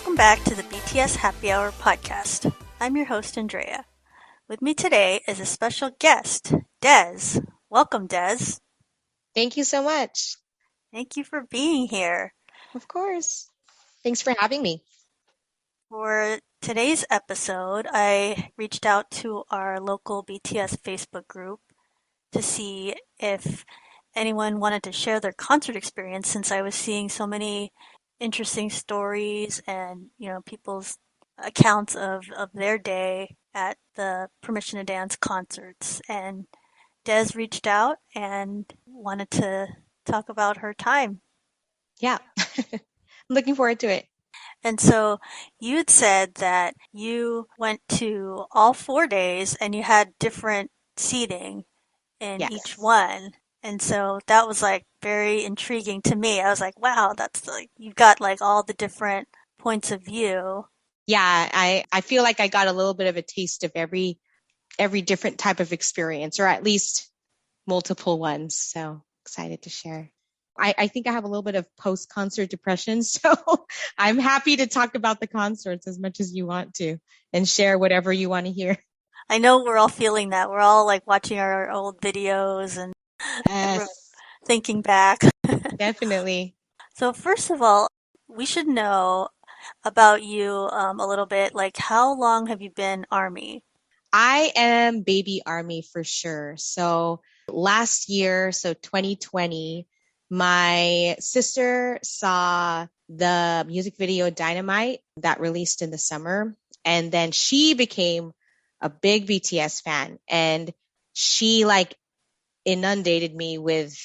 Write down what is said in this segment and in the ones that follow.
Welcome back to the BTS Happy Hour podcast. I'm your host, Andrea. With me today is a special guest, Des. Welcome, Des. Thank you so much. Thank you for being here. Of course. Thanks for having me. For today's episode, I reached out to our local BTS Facebook group to see if anyone wanted to share their concert experience, since I was seeing so many interesting stories and, people's accounts of their day at the Permission to Dance concerts. And Des reached out and wanted to talk about her time. Yeah. I'm looking forward to it. And so you had said that you went to all 4 days and you had different seating in each Yes. one. And so that was like very intriguing to me. I was like, wow, that's like, you've got like all the different points of view. Yeah, I feel like I got a little bit of a taste of every different type of experience, or at least multiple ones. So excited to share. I think I have a little bit of post-concert depression, so I'm happy to talk about the concerts as much as you want to and share whatever you want to hear. I know we're all feeling that. We're all like watching our old videos and Yes, thinking back. definitely. So first of all, we should know about you a little bit. Like, how long have you been Army? I am baby army for sure. So last year, so 2020, my sister saw the music video Dynamite that released in the summer. And then she became a big BTS fan. And she like inundated me with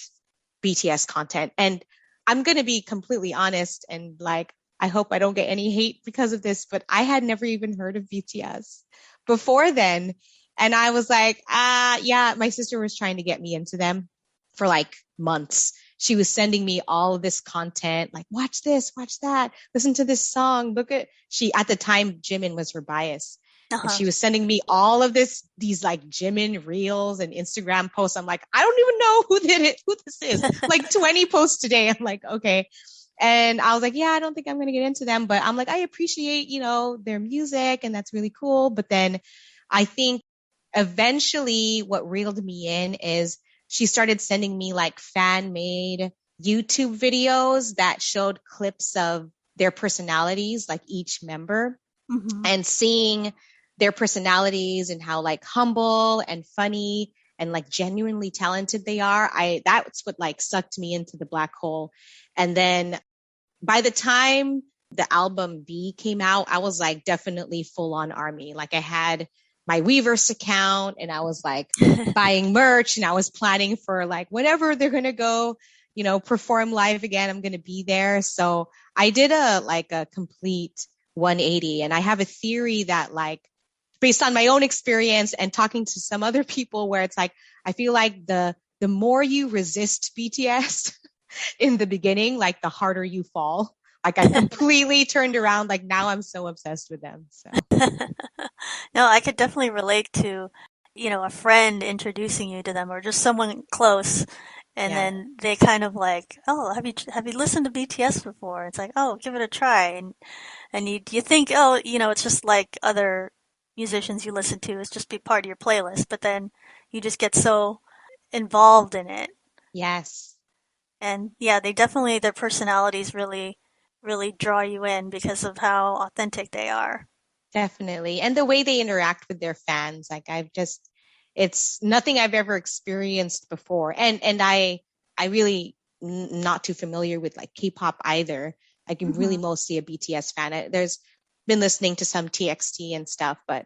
BTS content. And I'm going to be completely honest and like, I hope I don't get any hate because of this, but I had never even heard of BTS before then. And I was like, yeah, my sister was trying to get me into them for like months. She was sending me all of this content, like, watch this, watch that, listen to this song. At the time, Jimin was her bias. And Uh-huh. she was sending me all of these like Jimin reels and Instagram posts. I'm like, I don't even know who this is. Like 20 posts today. I'm like, okay. And I was like, yeah, I don't think I'm going to get into them, but I'm like, I appreciate, their music and that's really cool. But then I think eventually what reeled me in is she started sending me like fan made YouTube videos that showed clips of their personalities, like each member, Hmm. and seeing their personalities and how like humble and funny and like genuinely talented they are. That's what like sucked me into the black hole. And then by the time the album B came out, I was like definitely full on army. Like I had my Weverse account and I was like buying merch and I was planning for like whenever they're going to go, perform live again, I'm going to be there. So I did a complete 180. And I have a theory that like based on my own experience and talking to some other people where it's like, I feel like the more you resist BTS, in the beginning, like the harder you fall. Like I completely turned around. Like now I'm so obsessed with them. So No, I could definitely relate to, a friend introducing you to them or just someone close. And yeah, then they kind of like, oh, have you listened to BTS before? It's like, oh, give it a try. And you think, oh, it's just like other musicians you listen to. It's just be part of your playlist. But then you just get so involved in it. yes, And yeah, their personalities really, really draw you in because of how authentic they are. definitely. And the way they interact with their fans, like it's nothing I've ever experienced before. And I really not too familiar with like K-pop either. Like I'm really Hmm. mostly a BTS fan. There's been listening to some TXT and stuff, but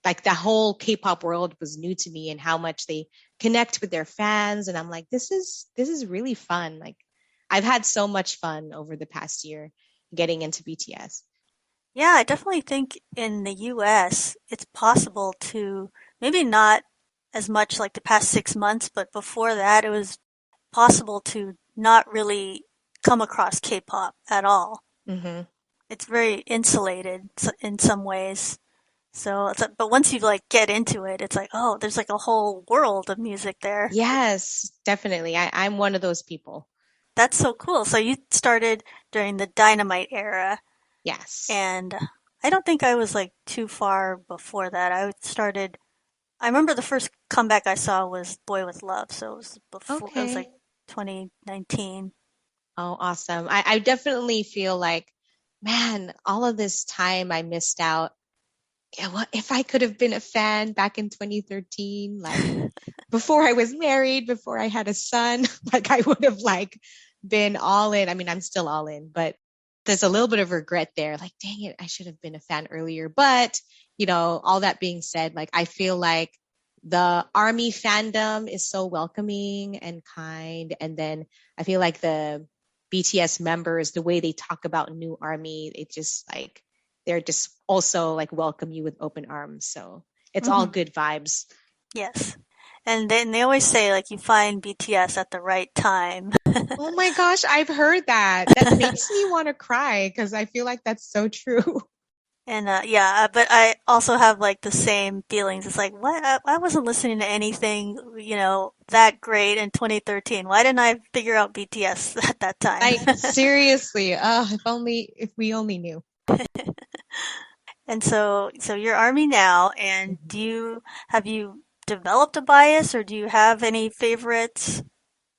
like the whole K-pop world was new to me and how much they connect with their fans. And I'm like, this is really fun. Like I've had so much fun over the past year getting into BTS. Yeah, I definitely think in the US, it's possible to maybe not as much like the past 6 months, but before that, it was possible to not really come across K-pop at all. Mm-hmm. It's very insulated in some ways. So, but once you like get into it, it's like, oh, there's like a whole world of music there. Yes, definitely. I'm one of those people. That's so cool. So you started during the Dynamite era. Yes. And I don't think I was like too far before that. I remember the first comeback I saw was Boy with Love, so it was like Okay. 2019. Oh, awesome. I definitely feel like, man, all of this time I missed out. Yeah, what if I could have been a fan back in 2013, like before I was married, before I had a son, like I would have like been all in. I mean, I'm still all in, but there's a little bit of regret there. Like, dang it, I should have been a fan earlier. But, all that being said, like I feel like the army fandom is so welcoming and kind. And then I feel like the BTS members, the way they talk about new army, it just like they're just also like welcome you with open arms. So it's all Hmm. good vibes. Yes. And then they always say like you find BTS at the right time. Oh my gosh, I've heard that. That makes me want to cry because I feel like that's so true. And yeah, but I also have like the same feelings. It's like, what? I wasn't listening to anything, that great in 2013. Why didn't I figure out BTS at that time? Like seriously, if we only knew. And so you're Army now, and Mhm. have you developed a bias or do you have any favorites?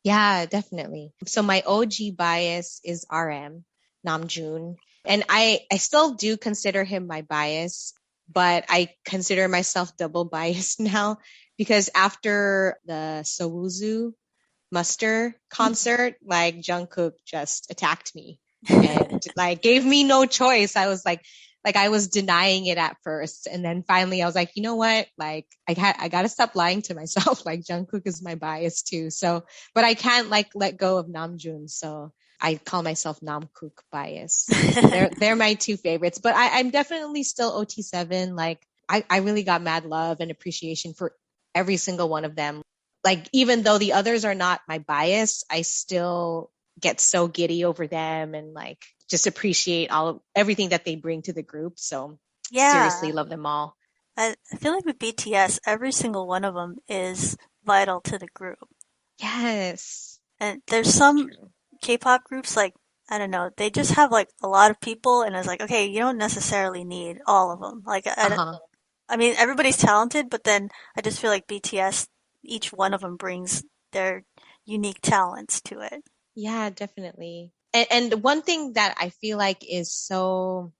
Yeah, definitely. So my OG bias is RM, Namjoon. And I still do consider him my bias, but I consider myself double biased now because after the Sowuzu Muster concert, like Jungkook just attacked me and like gave me no choice. I was like I was denying it at first, and then finally I was like, you know what? Like I gotta stop lying to myself. Like Jungkook is my bias too. So, but I can't like let go of Namjoon. So I call myself Namkook bias. So they're my two favorites. But I'm definitely still OT7. Like I really got mad love and appreciation for every single one of them. Like even though the others are not my bias, I still get so giddy over them and like just appreciate everything that they bring to the group. So seriously Yeah, love them all. I feel like with BTS, every single one of them is vital to the group. Yes, And there's that's some true. K-pop groups like I don't know, they just have like a lot of people, and it's like, okay, you don't necessarily need all of them. Like Uh-huh. I mean, everybody's talented, but then I just feel like BTS, each one of them brings their unique talents to it. Yeah, definitely. And one thing that I feel like is so,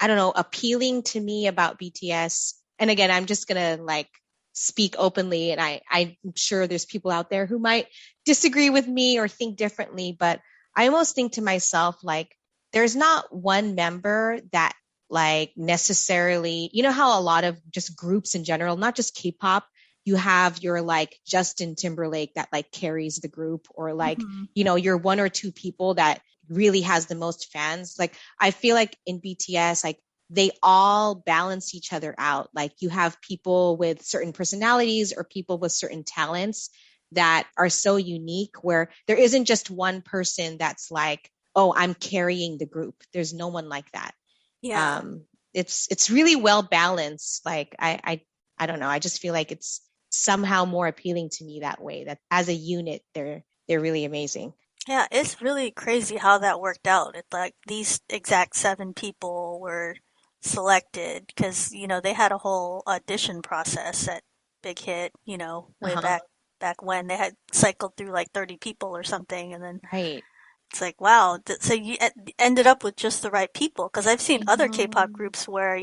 I don't know, appealing to me about BTS, and again, I'm just gonna like speak openly, and I'm sure there's people out there who might disagree with me or think differently, but I almost think to myself, like, there's not one member that like necessarily, how a lot of just groups in general, not just K-pop, you have your like Justin Timberlake that like carries the group, or like, Hmm. your one or two people that really has the most fans. Like I feel like in BTS, like they all balance each other out. Like you have people with certain personalities or people with certain talents that are so unique where there isn't just one person that's like, oh, I'm carrying the group. There's no one like that. Yeah. Um, it's really well balanced. Like I don't know. I just feel like it's somehow more appealing to me that way. That as a unit, they're really amazing. Yeah, it's really crazy how that worked out. It's like these exact seven people were selected because, they had a whole audition process at Big Hit, way Uh-huh. back when they had cycled through like 30 people or something, and then Right. it's like, wow, so you ended up with just the right people. Because I've seen I other know. K-pop groups where,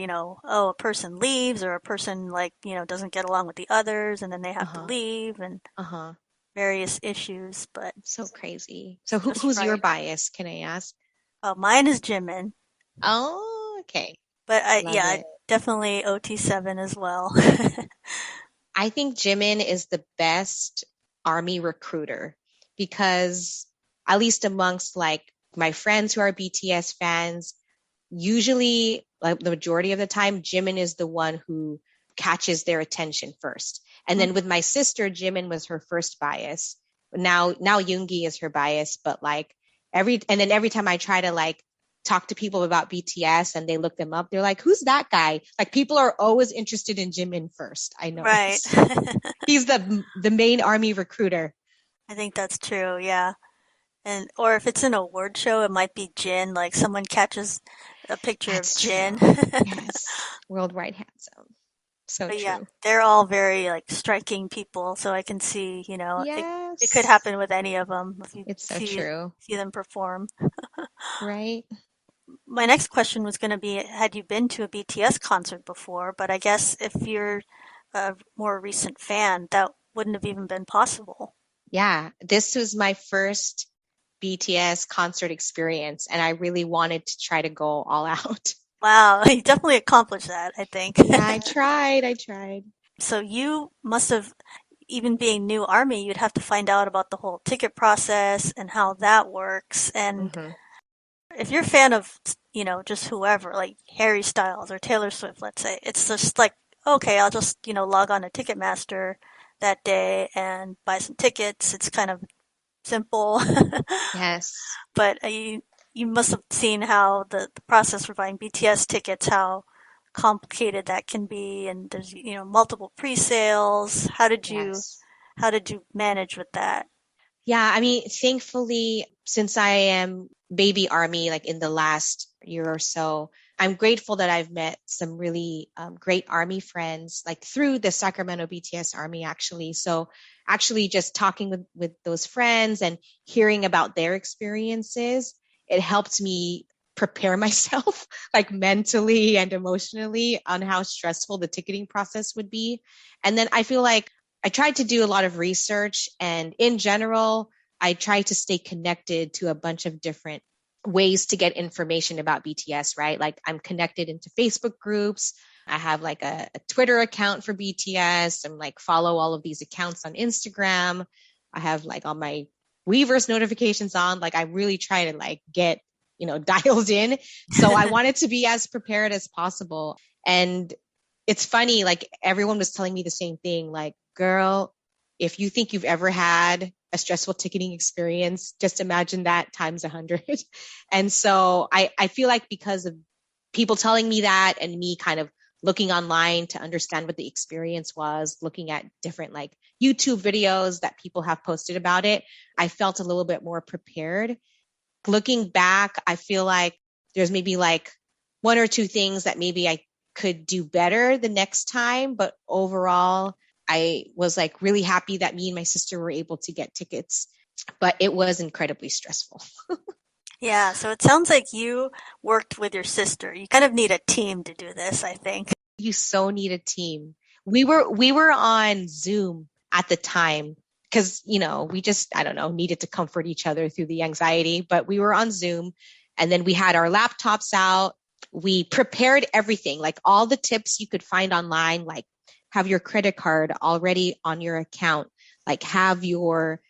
oh, a person leaves or a person like, doesn't get along with the others and then they have to Uh-huh. leave and Uh-huh. various issues, but So crazy. So it's just who's your right. bias, can I ask? Mine is Jimin, Oh, okay. but Love it. definitely OT7 as well. I think Jimin is the best army recruiter because at least amongst like my friends who are BTS fans, usually like the majority of the time, Jimin is the one who catches their attention first. And then with my sister, Jimin was her first bias. Now Yoongi is her bias, but like every time I try to like talk to people about BTS and they look them up, they're like, who's that guy? Like people are always interested in Jimin first, I Right. notice. He's the main army recruiter. I think that's true, yeah. And or if it's an award show, it might be Jin. Like someone catches a picture of That's Jin. true. Yes. Worldwide handsome. So But yeah, true. they're all very like striking people, so I can see, it could Yes. happen with any of them if you It's so see true. see them perform. Right? My next question was going to be, had you been to a BTS concert before? But I guess if you're a more recent fan, that wouldn't have even been possible. Yeah. This was my first BTS concert experience, and I really wanted to try to go all out. Wow, you definitely accomplished that, I think. Yeah, I tried. I tried. So you must have, even being new army, you'd have to find out about the whole ticket process and how that works. And Hmm. if you're a fan of, just whoever, like Harry Styles or Taylor Swift, let's say, it's just like, okay, I'll just, log on to Ticketmaster that day and buy some tickets. It's kind of simple. Yes. But you must have seen how the process for buying BTS tickets, how complicated that can be, and there's multiple pre-sales. Yes. How did you manage with that? Yeah, I mean, thankfully, since I am baby army, like in the last year or so, I'm grateful that I've met some really great army friends, like through the Sacramento BTS Army, actually. So, actually, just talking with those friends and hearing about their experiences, it helped me prepare myself, like mentally and emotionally, on how stressful the ticketing process would be. And then I feel like I tried to do a lot of research, and in general, I try to stay connected to a bunch of different ways to get information about BTS, right? Like I'm connected into Facebook groups. I have like a Twitter account for BTS and like follow all of these accounts on Instagram. I have like all my Weverse notifications on. Like I really try to like get, dialed in. So I wanted to be as prepared as possible. And it's funny, like everyone was telling me the same thing, like, girl, if you think you've ever had a stressful ticketing experience, just imagine that times 100. And so I feel like because of people telling me that and me kind of looking online to understand what the experience was, looking at different like YouTube videos that people have posted about it, I felt a little bit more prepared. Looking back, I feel like there's maybe like one or two things that maybe I could do better the next time. But overall, I was like really happy that me and my sister were able to get tickets, but it was incredibly stressful. Yeah, so it sounds like you worked with your sister. You kind of need a team to do this, I think. You so need a team. We were on Zoom at the time because we just I don't know needed to comfort each other through the anxiety, but we were on Zoom, and then we had our laptops out. We prepared everything, like all the tips you could find online, like have your credit card already on your account, like have your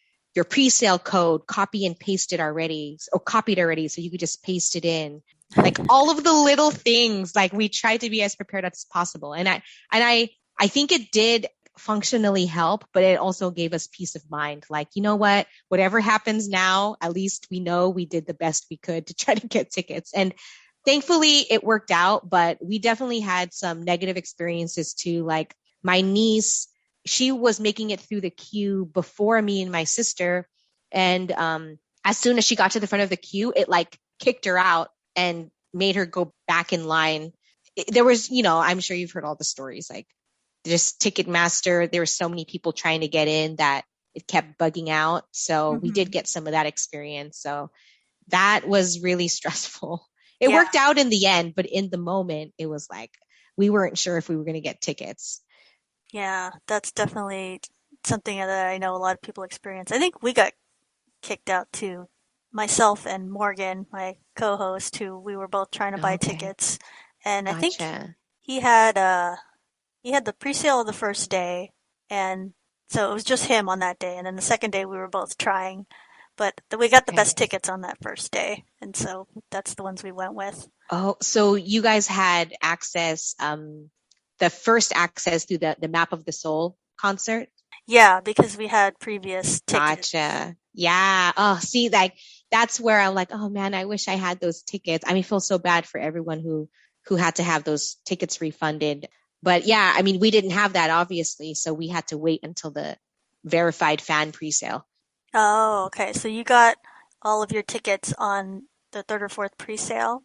pre-sale code copy and pasted already or copied already so you could just paste it in, like all of the little things. Like we tried to be as prepared as possible, and I think it did functionally help, but it also gave us peace of mind, like, you know what, whatever happens now, at least we know we did the best we could to try to get tickets. And thankfully it worked out, but we definitely had some negative experiences too. Like my niece, she was making it through the queue before me and my sister, and as soon as she got to the front of the queue, it like kicked her out and made her go back in line. There was, I'm sure you've heard all the stories, like just Ticketmaster. There were so many people trying to get in that it kept bugging out. So we did Hmm. get some of that experience. So that was really stressful. It Yeah, worked out in the end, but in the moment, it was like we weren't sure if we were going to get tickets. yeah, that's definitely something that I know a lot of people experience. I think we got kicked out too. Myself and Morgan, my co-host, who we were both trying to buy Okay, tickets, and I think gotcha. he had uh he had the pre-sale of the first day, and so it was just him on that day, and then the second day we were both trying, but we got the best Okay. tickets on that first day, and so that's the ones we went with. Oh, so you guys had access, the first access through the Map of the Soul concert? Yeah, because we had previous tickets. Gotcha. Yeah. Oh, see, like that's where I'm like, oh man, I wish I had those tickets. I mean, I feel so bad for everyone who had to have those tickets refunded. But yeah, I mean, we didn't have that obviously, so we had to wait until the verified fan presale. Oh, okay. So you got all of your tickets on the third or fourth pre-sale?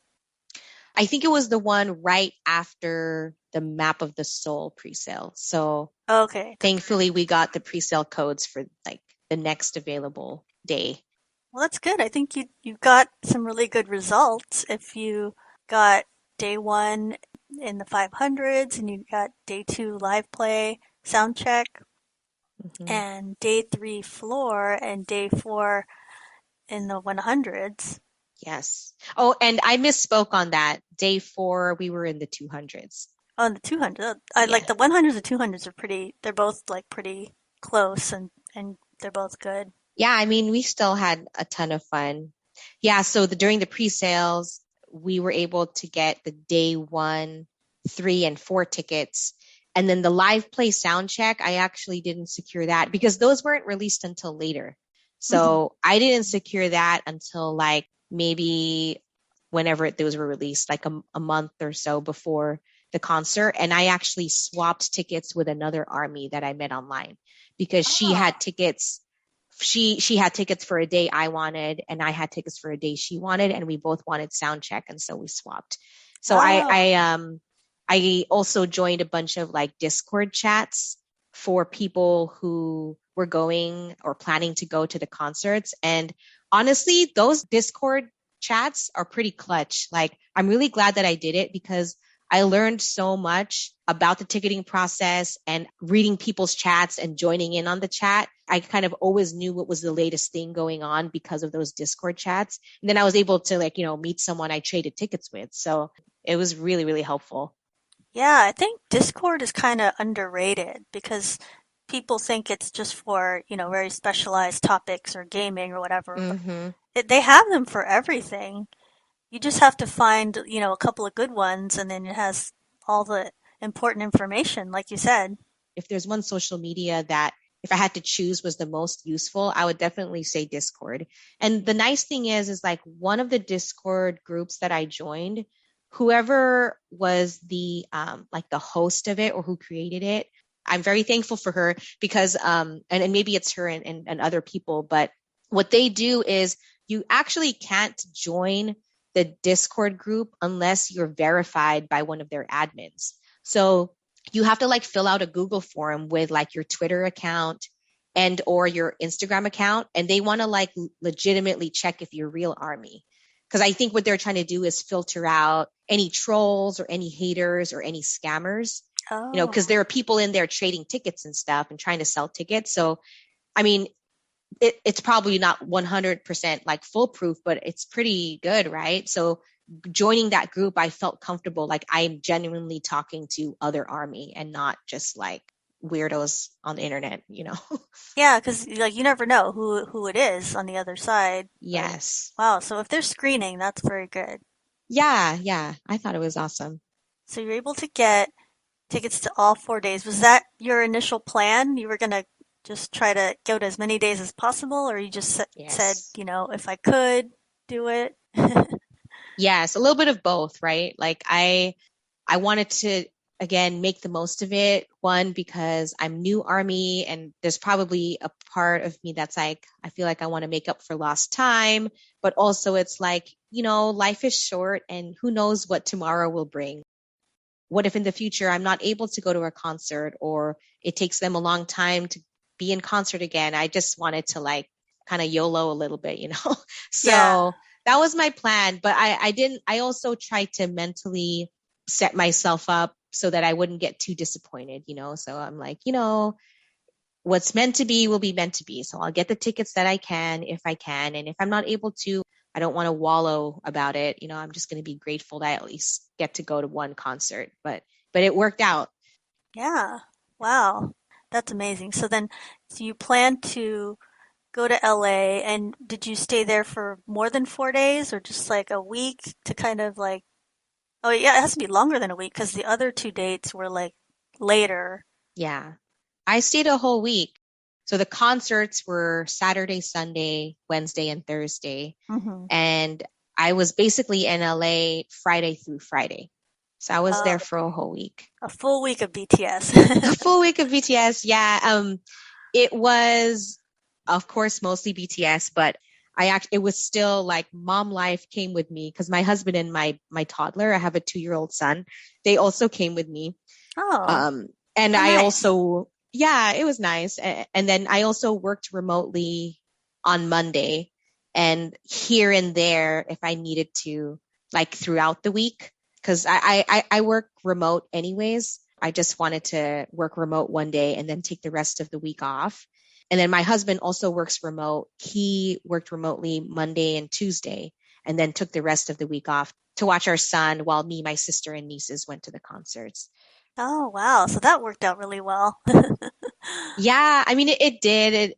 I think it was the one right after the Map of the Soul presale. So Okay. thankfully we got the presale codes for like the next available day. Well, that's good. I think you got some really good results if you got day one in the 500s and you got day two live play sound check Mhm. and day three floor and day four in the 100s. Yes. Oh, and I misspoke on that. Day 4, we were in the 200s. On the 200s, I like Yeah. the 100s and 200s are they're both like pretty close and they're both good. Yeah, I mean, we still had a ton of fun. Yeah, so during the pre-sales, we were able to get the day 1, 3, and 4 tickets. And then the live play sound check, I actually didn't secure that because those weren't released until later. Hmm. So I didn't secure that until like maybe whenever those were released, like a month or so before the concert. And I actually swapped tickets with another army that I met online because Oh, she had tickets for a day I wanted, and I had tickets for a day she wanted, and we both wanted sound check, and so we swapped. So oh, I also joined a bunch of like Discord chats for people who were going or planning to go to the concerts. And honestly, those Discord chats are pretty clutch. Like, I'm really glad that I did it because I learned so much about the ticketing process and reading people's chats and joining in on the chat. I kind of always knew what was the latest thing going on because of those Discord chats. And then I was able to like, meet someone I traded tickets with. So it was really, really helpful. yeah. I think Discord is kind of underrated because people think it's just for, very specialized topics or gaming or whatever, but Hmm. they have them for everything. You just have to find, a couple of good ones and then it has all the important information, like you said. If there's one social media that if I had to choose was the most useful, I would definitely say Discord. And the nice thing is like one of the Discord groups that I joined, whoever was the like the host of it or who created it, I'm very thankful for her because and maybe it's her and other people, but what they do is you actually can't join the Discord group unless you're verified by one of their admins. So you have to like fill out a Google form with like your Twitter account and or your Instagram account, and they want to like legitimately check if you're real army. Because I think what they're trying to do is filter out any trolls or any haters or any scammers, because Oh, there are people in there trading tickets and stuff and trying to sell tickets. So, I mean, it's probably not 100% like foolproof, but it's pretty good, right? So joining that group, I felt comfortable. Like I'm genuinely talking to other army and not just like weirdos on the internet. yeah, because like you never know who it is on the other side. But Yes. wow, so if they're screening, that's very good. Yeah. Yeah. I thought it was awesome. So you're able to get tickets to all 4 days. Was that your initial plan? You were gonna just try to go to as many days as possible, or you just said, Yes. if I could do it? Yes. A little bit of both, right? Like I wanted to again make the most of it. One, because I'm new army and there's probably a part of me that's like, I feel like I want to make up for lost time. But also it's like, life is short and who knows what tomorrow will bring. What if in the future I'm not able to go to a concert or it takes them a long time to be in concert again? I just wanted to like kind of YOLO a little bit. Yeah, So that was my plan. But I didn't, I also tried to mentally set myself up so that I wouldn't get too disappointed. So I'm like, what's meant to be will be meant to be. So I'll get the tickets that I can if I can. And if I'm not able to, I don't want to wallow about it. I'm just going to be grateful that I at least get to go to one concert. But it worked out. yeah. Wow, that's amazing. So you plan to go to LA, and did you stay there for more than 4 days, or just like a week to kind of like? Oh yeah, it has to be longer than a week because the other two dates were like later. Yeah. I stayed a whole week. So the concerts were Saturday, Sunday, Wednesday, and Thursday. Hmm. And I was basically in LA Friday through Friday. So I was Uh, there for a whole week. a full week of BTS. A full week of BTS. Yeah. It was, of course, mostly BTS, but it was still like mom life came with me because my husband and my toddler, I have a 2-year-old son, they also came with me. Oh, Um, and how I nice. also, yeah, it was nice. And then I also worked remotely on Monday and here and there if I needed to, like throughout the week, because I work remote anyways. I just wanted to work remote one day and then take the rest of the week off. And then my husband also works remote. He worked remotely Monday and Tuesday and then took the rest of the week off to watch our son while me, my sister, and nieces went to the concerts. Oh, wow. So that worked out really well. Yeah, I mean, it did.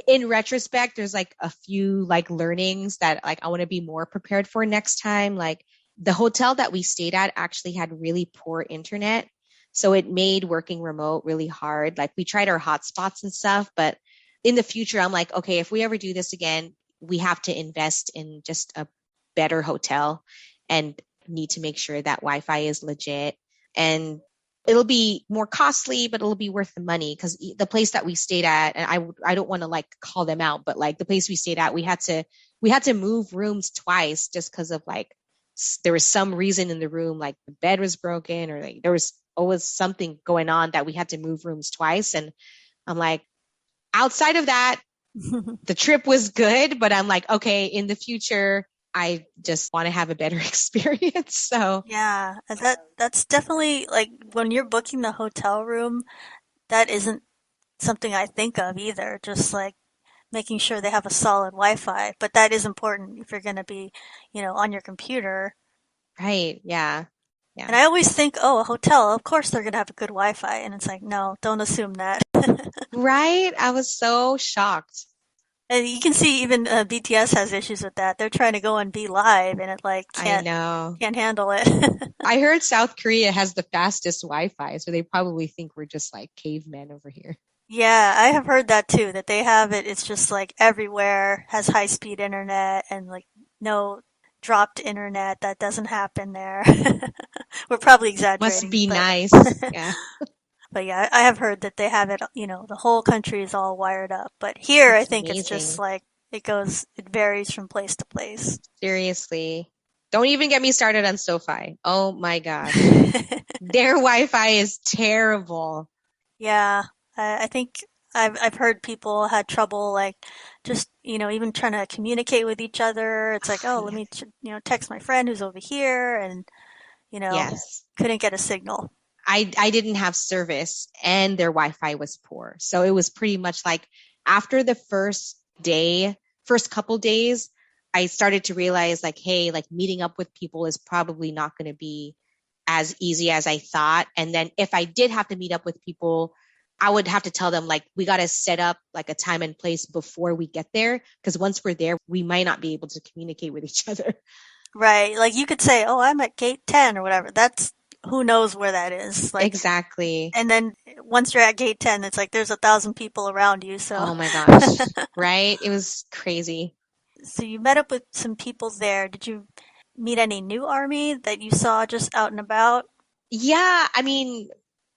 In retrospect, there's like a few like learnings that like I want to be more prepared for next time. Like the hotel that we stayed at actually had really poor internet. So it made working remote really hard. Like we tried our hotspots and stuff, but in the future, I'm like, okay, if we ever do this again, we have to invest in just a better hotel and need to make sure that Wi-Fi is legit. And it'll be more costly, but it'll be worth the money because the place that we stayed at, and I don't want to like call them out, but like the place we stayed at, we had to move rooms twice just because of like there was some reason in the room, like the bed was broken or like there was always something going on that we had to move rooms twice. And I'm like, outside of that, the trip was good, but I'm like, okay, in the future, I just want to have a better experience. So, Yeah, that's definitely like when you're booking the hotel room, that isn't something I think of either. Just like making sure they have a solid Wi-Fi, but that is important if you're going to be, on your computer. right, yeah, And yeah. I always think, oh, a hotel, of course they're going to have a good Wi-Fi, and it's like, no, don't assume that. Right? I was so shocked. And you can see even BTS has issues with that. They're trying to go and be live, and it like I can't know. can't handle it. I heard South Korea has the fastest Wi-Fi, so they probably think we're just like cavemen over here. Yeah, I have heard that too, that they have it. It's just like everywhere has high speed internet and like no dropped internet. That doesn't happen there. We're probably Must exaggerating, be but nice. Yeah, but yeah, I have heard that they have it, the whole country is all wired up. But here, I it's think it's just amazing. like it varies from place to place. Seriously. Don't even get me started on SoFi. Oh my gosh. Their Wi-Fi is terrible. Yeah, I think I've heard people had trouble like just even trying to communicate with each other. It's like, oh, let Yeah. me text my friend who's over here, and you know Yes. couldn't get a signal. I didn't have service and their Wi-Fi was poor. So it was pretty much like after the first couple days, I started to realize like, hey, like meeting up with people is probably not going to be as easy as I thought. And then if I did have to meet up with people, I would have to tell them like we got to set up like a time and place before we get there because once we're there, we might not be able to communicate with each other. Right? Like you could say, oh, I'm at gate 10 or whatever. That's who knows where that is. Like, Exactly. and then once you're at gate 10, it's like there's 1,000 people around you. So, Oh my gosh. Right? It was crazy. so you met up with some people there. Did you meet any new army that you saw just out and about? Yeah, I mean,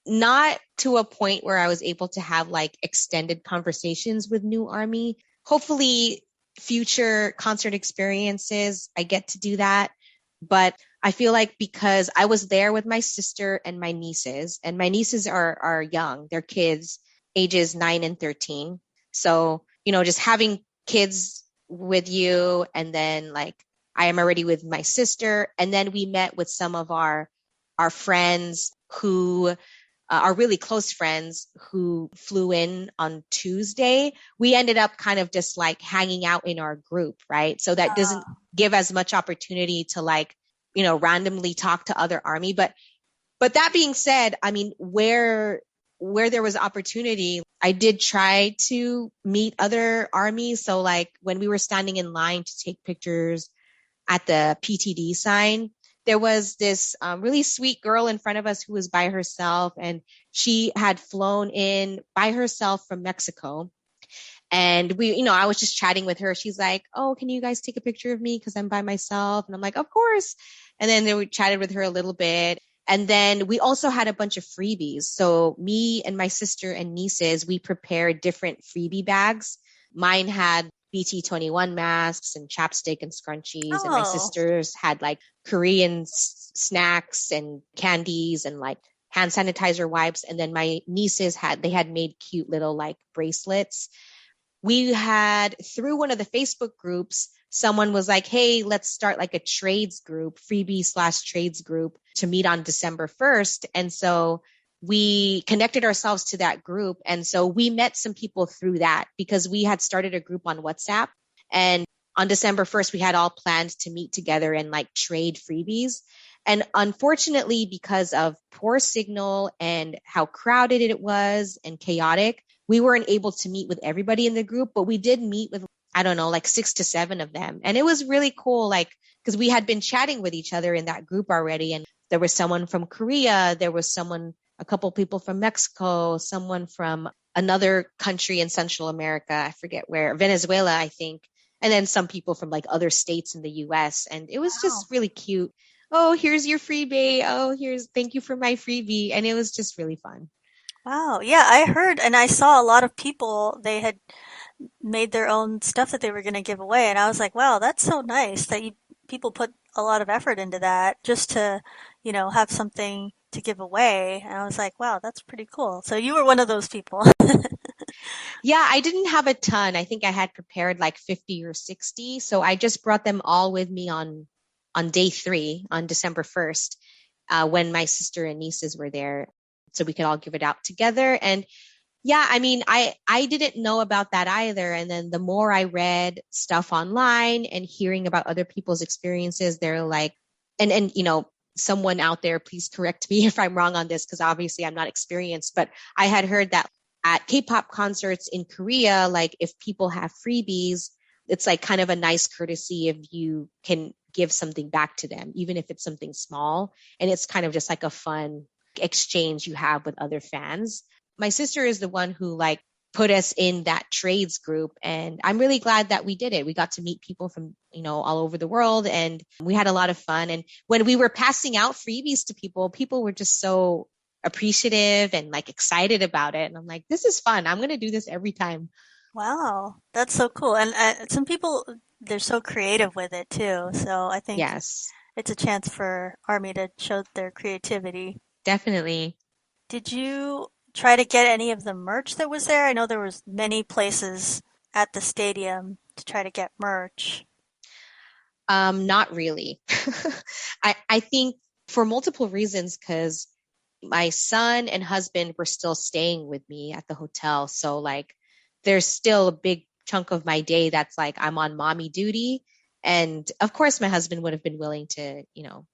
not to a point where I was able to have like extended conversations with new army. Hopefully, future concert experiences, I get to do that. But I feel like because I was there with my sister and my nieces are young, they're kids, ages 9 and 13. So, just having kids with you, and then like I am already with my sister, and then we met with some of our friends who are really close friends who flew in on Tuesday. We ended up kind of just like hanging out in our group, right? So that doesn't give as much opportunity to like, randomly talk to other army. But that being said, I mean, where there was opportunity, I did try to meet other armies. So like when we were standing in line to take pictures at the PTD sign, there was this really sweet girl in front of us who was by herself, and she had flown in by herself from Mexico. And I was just chatting with her. She's like, "Oh, can you guys take a picture of me? Because I'm by myself." And I'm like, "Of course." And then we chatted with her a little bit. And then we also had a bunch of freebies. So me and my sister and nieces, we prepared different freebie bags. Mine had BT21 masks and chapstick and scrunchies. And my Oh, sisters had like Korean snacks and candies and like hand sanitizer wipes. And then my nieces they had made cute little like bracelets. We had through one of the Facebook groups, someone was like, hey, let's start like a trades group, freebie/trades group to meet on December 1st. And so we connected ourselves to that group. And so we met some people through that because we had started a group on WhatsApp. And on December 1st, we had all planned to meet together and like trade freebies. And unfortunately, because of poor signal and how crowded it was and chaotic, we weren't able to meet with everybody in the group, but we did meet with, I don't know, like 6 to 7 of them. And it was really cool, like, because we had been chatting with each other in that group already. And there was someone from Korea, there was a couple people from Mexico, someone from another country in Central America, I forget where, Venezuela, I think. And then some people from like other states in the US. And it was wow. just really cute. Oh, here's your freebie. Oh, thank you for my freebie. And it was just really fun. Wow. Yeah, I heard and I saw a lot of people, they had made their own stuff that they were going to give away. And I was like, wow, that's so nice that people put a lot of effort into that just to, have something to give away. And I was like, wow, that's pretty cool. So you were one of those people. Yeah, I didn't have a ton. I think I had prepared like 50 or 60. So I just brought them all with me on day 3 on December 1st, when my sister and nieces were there. So we could all give it out together. And yeah, I mean, I didn't know about that either. And then the more I read stuff online and hearing about other people's experiences, they're like, and someone out there, please correct me if I'm wrong on this, because obviously I'm not experienced, but I had heard that at K-pop concerts in Korea, like if people have freebies, it's like kind of a nice courtesy if you can give something back to them, even if it's something small. And it's kind of just like a fun exchange you have with other fans. My sister is the one who like put us in that trades group, and I'm really glad that we did it. We got to meet people from all over the world, and we had a lot of fun. And when we were passing out freebies to people, people were just so appreciative and like excited about it, and I'm like, this is fun, I'm going to do this every time. Wow, that's so cool. And some people, they're so creative with it too. So I think Yes, it's a chance for Army to show their creativity. definitely. Did you try to get any of the merch that was there? I know there was many places at the stadium to try to get merch. Not really. I think for multiple reasons, because my son and husband were still staying with me at the hotel. So like there's still a big chunk of my day that's like I'm on mommy duty. And of course my husband would have been willing to,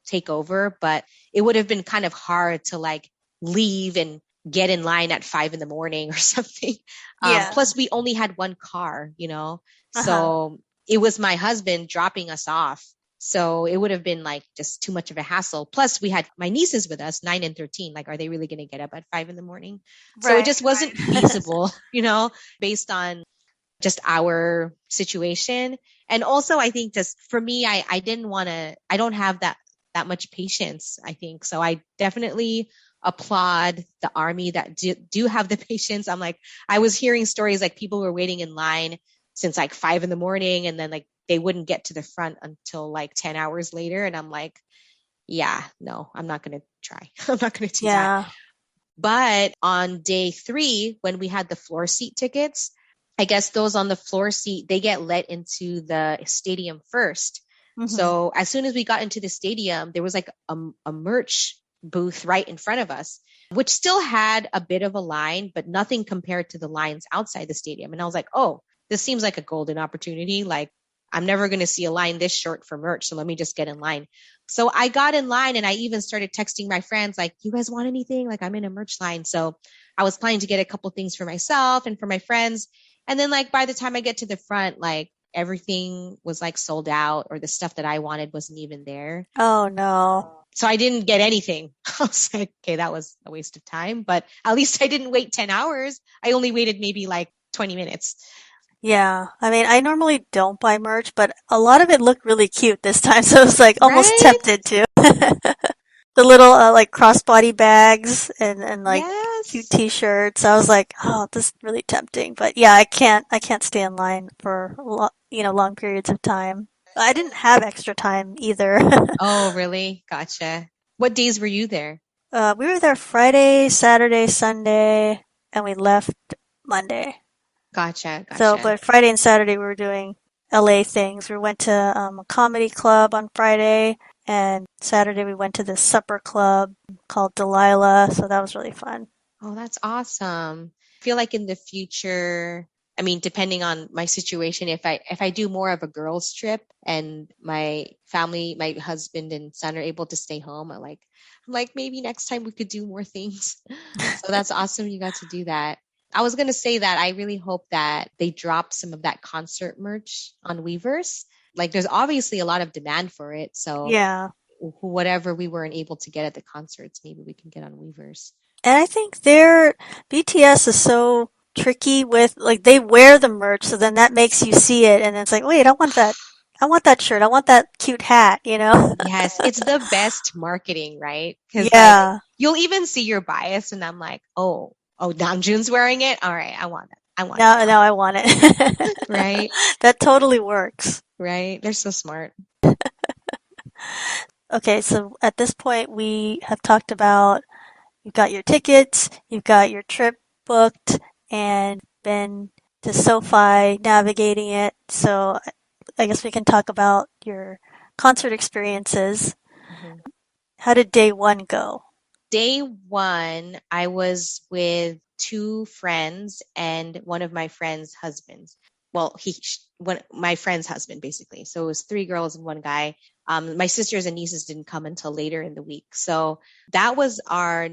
take over, but it would have been kind of hard to like leave and get in line at 5 in the morning or something. Yeah. Plus we only had one car, Uh-huh. so it was my husband dropping us off. So it would have been like just too much of a hassle. Plus, we had my nieces with us, 9 and 13. Like, are they really going to get up at 5 in the morning? So it Right. just wasn't feasible, based on just our situation. And also, I think just for me, I didn't want to, I don't have that much patience, I think. So I definitely applaud the army that do have the patience. I'm like, I was hearing stories like people were waiting in line since like 5 in the morning, and then like they wouldn't get to the front until like 10 hours later. And I'm like, yeah, no, I'm not going to try. I'm not going to do that. Yeah. But on day 3, when we had the floor seat tickets, I guess those on the floor seat, they get let into the stadium first. Hmm. So as soon as we got into the stadium, there was like a merch booth right in front of us, which still had a bit of a line, but nothing compared to the lines outside the stadium. And I was like, oh, this seems like a golden opportunity. Like, I'm never going to see a line this short for merch. So let me just get in line. So I got in line, and I even started texting my friends, like, you guys want anything? Like, I'm in a merch line. So I was planning to get a couple things for myself and for my friends. And then, like, by the time I get to the front, like, everything was like sold out, or the stuff that I wanted wasn't even there. Oh no. So I didn't get anything. I was like, okay, that was a waste of time, but at least I didn't wait 10 hours. I only waited maybe like 20 minutes. Yeah. I mean, I normally don't buy merch, but a lot of it looked really cute this time, so I was like almost Right? tempted to. the little like crossbody bags and like cute Yes. t-shirts. I was like, oh, this is really tempting. But yeah, I can't stay in line for long periods of time. I didn't have extra time either. Oh, really? Gotcha. What days were you there? We were there Friday, Saturday, Sunday, and we left Monday. Gotcha, So, gotcha. but Friday and Saturday we were doing LA things. We went to a comedy club on Friday, and Saturday we went to this supper club called Delilah. So that was really fun. Oh, that's awesome. I feel like in the future, I mean, depending on my situation, if I do more of a girls trip and my family, my husband and son are able to stay home, I'm like maybe next time we could do more things. So that's awesome you got to do that. I was gonna say that I really hope that they drop some of that concert merch on Weavers. Like there's obviously a lot of demand for it. So Yeah. whatever we weren't able to get at the concerts, maybe we can get on Weavers. And I think their BTS is so tricky with like they wear the merch, so then that makes you see it, and it's like, wait, I want that. I want that shirt. I want that cute hat, you know? Yes, it's the best marketing, right? Because like Yeah. you'll even see your bias, and I'm like, oh, Namjoon's wearing it. All right, I want it. I want it Now I want it. now. Right, That totally works. right. They're so smart. Okay, so at this point we have talked about you've got your tickets, you've got your trip booked, and been to SoFi navigating it. So I guess we can talk about your concert experiences. Mhm. How did day one go? Day one, I was with two friends and one of my friend's husbands. Well, one my friend's husband basically. So it was three girls and one guy. My sisters and nieces didn't come until later in the week. So that was our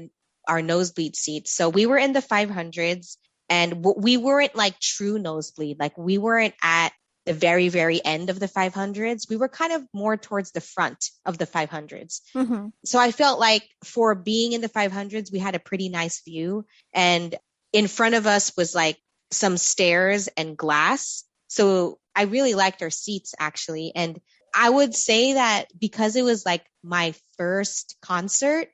nosebleed seats. So we were in the 500s, and we weren't like true nosebleed. Like we weren't at the very very end of the 500s. We were kind of more towards the front of the 500s. Mm-hmm. So I felt like for being in the 500s, we had a pretty nice view. And in front of us was like some stairs and glass. So I really liked our seats actually. And I would say that because it was like my first concert,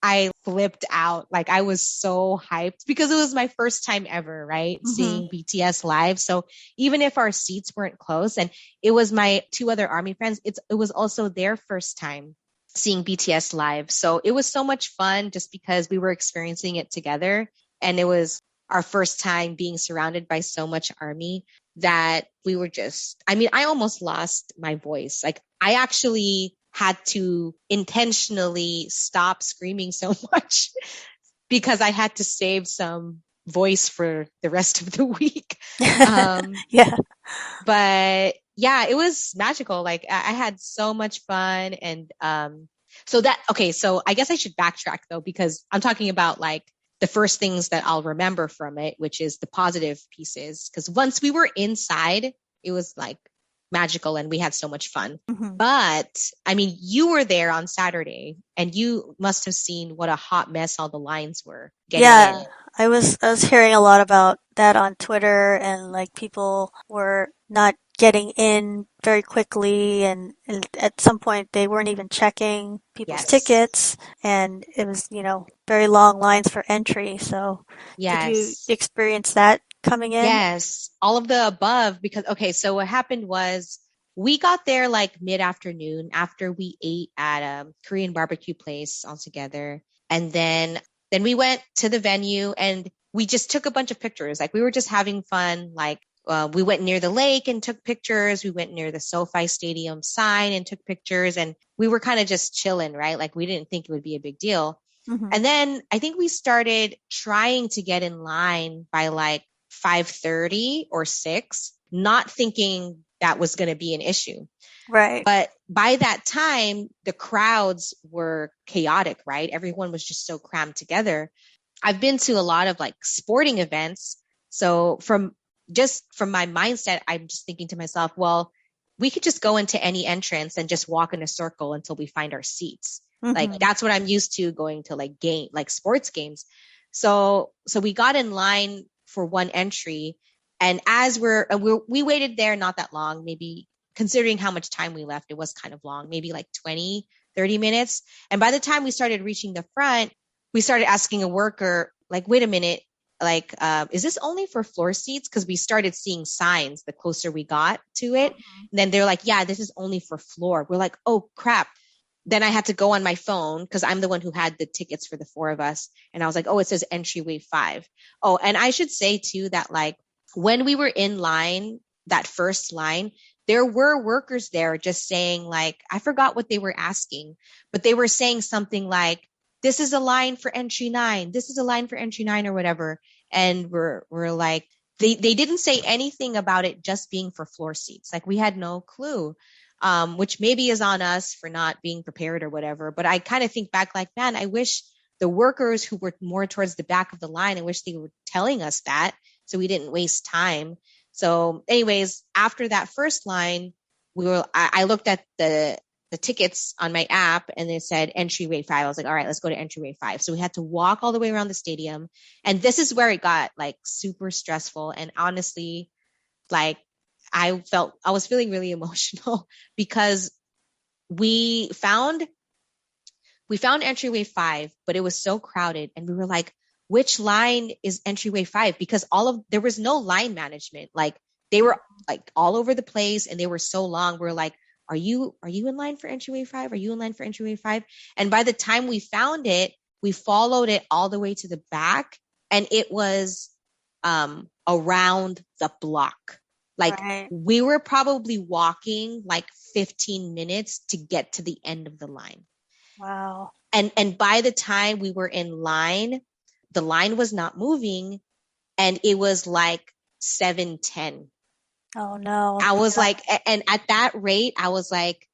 I flipped out. Like I was so hyped because it was my first time ever, right? Mm-hmm. Seeing BTS live. So even if our seats weren't close, and it was my two other army friends, it was also their first time seeing BTS live. So it was so much fun just because we were experiencing it together. And it was our first time being surrounded by so much army that we were just, I mean, I almost lost my voice. Like I actually had to intentionally stop screaming so much because I had to save some voice for the rest of the week. Um, Yeah. but yeah, it was magical. Like I had so much fun. And so that, okay, so I guess I should backtrack though, because I'm talking about like the first things that I'll remember from it, which is the positive pieces. Because once we were inside, it was like magical and we had so much fun. Mm-hmm. But I mean, you were there on Saturday and you must have seen what a hot mess all the lines were getting Yeah, in. I was hearing a lot about that on Twitter, and like people were not getting in very quickly, and at some point they weren't even checking people's Yes. tickets, and it was, very long lines for entry. So did you Yes. experience that coming in? Yes, all of the above. Because, okay, so what happened was we got there like mid afternoon after we ate at a Korean barbecue place all together. And then we went to the venue and we just took a bunch of pictures. Like we were just having fun. Like we went near the lake and took pictures. We went near the SoFi Stadium sign and took pictures. And we were kind of just chilling, right? Like we didn't think it would be a big deal. Mm-hmm. And then I think we started trying to get in line by like 5:30 or 6, not thinking that was going to be an issue. Right. But by that time, the crowds were chaotic, right? Everyone was just so crammed together. I've been to a lot of like sporting events. So from my mindset, I'm just thinking to myself, well, we could just go into any entrance and just walk in a circle until we find our seats. Like Mm-hmm. that's what I'm used to going to like sports games. So we got in line for one entry, and as we waited there not that long, maybe considering how much time we left, it was kind of long, maybe like 20, 30 minutes. And by the time we started reaching the front, we started asking a worker, like, wait a minute, like, is this only for floor seats? Because we started seeing signs the closer we got to it. Mhm. And then they're like, yeah, this is only for floor. We're like, oh crap. Then I had to go on my phone because I'm the one who had the tickets for the four of us. And I was like, oh, it says entryway 5. Oh, and I should say too that like when we were in line, that first line, there were workers there just saying like, I forgot what they were asking, but they were saying something like, this is a line for entry 9. This is a line for entry 9 or whatever. And we're like, they didn't say anything about it just being for floor seats. Like we had no clue, which maybe is on us for not being prepared or whatever. But I kind of think back like, man, I wish the workers who were more towards the back of the line, I wish they were telling us that so we didn't waste time. So, anyways, after that first line, I looked at the tickets on my app and it said entryway 5. I was like, all right, let's go to entryway 5. So we had to walk all the way around the stadium. And this is where it got like super stressful. And honestly, like I was feeling really emotional because we found we found entryway 5, but it was so crowded and we were like, which line is entryway 5? Because there was no line management. Like they were like all over the place and they were so long. We're like, are you in line for entryway 5? Are you in line for entryway 5? And by the time we found it, we followed it all the way to the back and it was around the block. Like Right. we were probably walking like 15 minutes to get to the end of the line. Wow. And by the time we were in line, the line was not moving and it was like 7:10. Oh no. I was like, and at that rate, I was like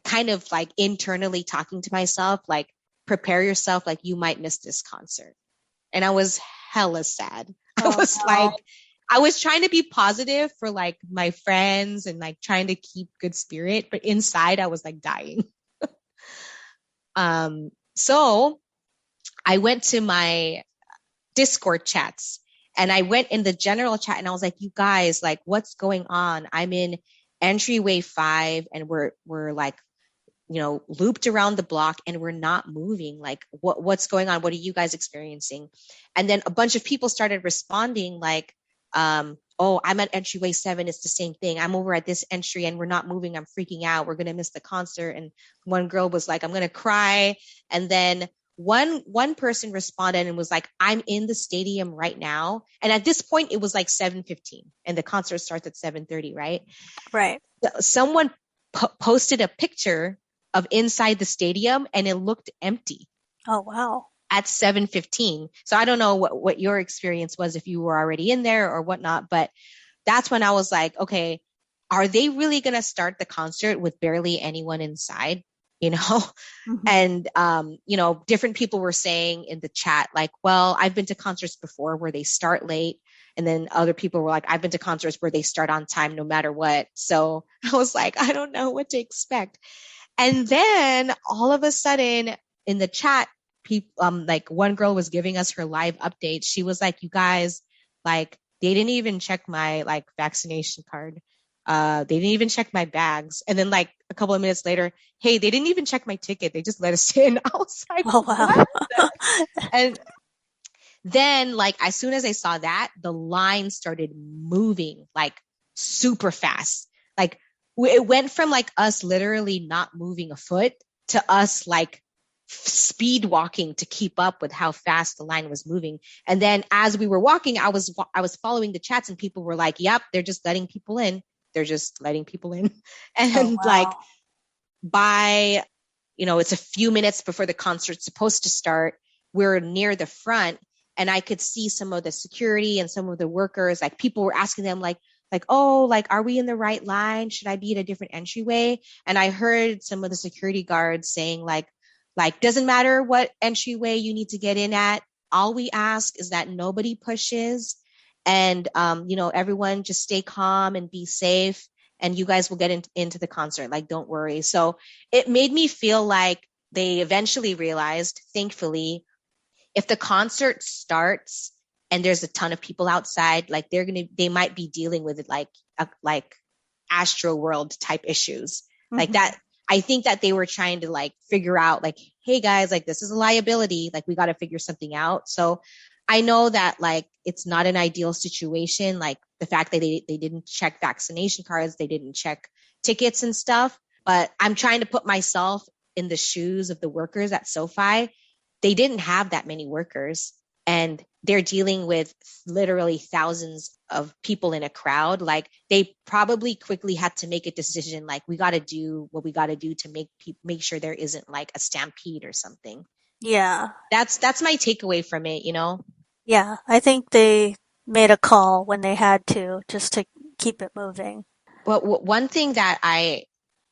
kind of like internally talking to myself, like, prepare yourself, like you might miss this concert. And I was hella sad. I Oh was like, no. I was trying to be positive for like my friends and like trying to keep good spirit, but inside I was like dying. So I went to my Discord chats and I went in the general chat and I was like, you guys, like, what's going on? I'm in entryway 5 and we're like, looped around the block and we're not moving. Like, what's going on? What are you guys experiencing? And then a bunch of people started responding like, oh, I'm at entryway 7. It's the same thing. I'm over at this entry and we're not moving. I'm freaking out. We're going to miss the concert. And one girl was like, I'm going to cry. And then one person responded and was like, I'm in the stadium right now. And at this point, it was like 7:15 and the concert starts at 7:30, right? Right. Someone posted a picture of inside the stadium and it looked empty Oh wow. at 7:15. So I don't know what your experience was if you were already in there or whatnot, but that's when I was like, okay, are they really going to start the concert with barely anyone inside? You know? Hmm. And, different people were saying in the chat, like, well, I've been to concerts before where they start late. And then other people were like, I've been to concerts where they start on time no matter what. So I was like, I don't know what to expect. And then all of a sudden in the chat, people, like one girl was giving us her live update. She was like, you guys, like, they didn't even check my like vaccination card. They didn't even check my bags. And then like a couple of minutes later, hey, they didn't even check my ticket. They just let us in. I was like, Oh what? wow. And then like as soon as I saw that, the line started moving like super fast. Like it went from like us literally not moving a foot to us like speed walking to keep up with how fast the line was moving. And then as we were walking, I was following the chats and people were like, "Yep, they're just letting people in. They're just letting people in." Oh And like wow. by it's a few minutes before the concert's supposed to start, we're near the front and I could see some of the security and some of the workers, like people were asking them like, oh, like, are we in the right line? Should I be at a different entryway? And I heard some of the security guards saying like, doesn't matter what entryway you need to get in at. All we ask is that nobody pushes and, everyone just stay calm and be safe and you guys will get into the concert. Like, don't worry. So it made me feel like they eventually realized, thankfully, if the concert starts and there's a ton of people outside, like they might be dealing with it like Astro World type issues like Hmm. that. I think that they were trying to like figure out like, hey guys, like this is a liability, like we got to figure something out. So I know that like it's not an ideal situation, like the fact that they didn't check vaccination cards, they didn't check tickets and stuff. But I'm trying to put myself in the shoes of the workers at SoFi. They didn't have that many workers, and they're dealing with literally thousands of people in a crowd. Like they probably quickly had to make a decision, like we got to do what we got to do to make sure there isn't like a stampede or something. Yeah. That's my takeaway from it, you know. Yeah. I think they made a call when they had to just to keep it moving. But one thing that I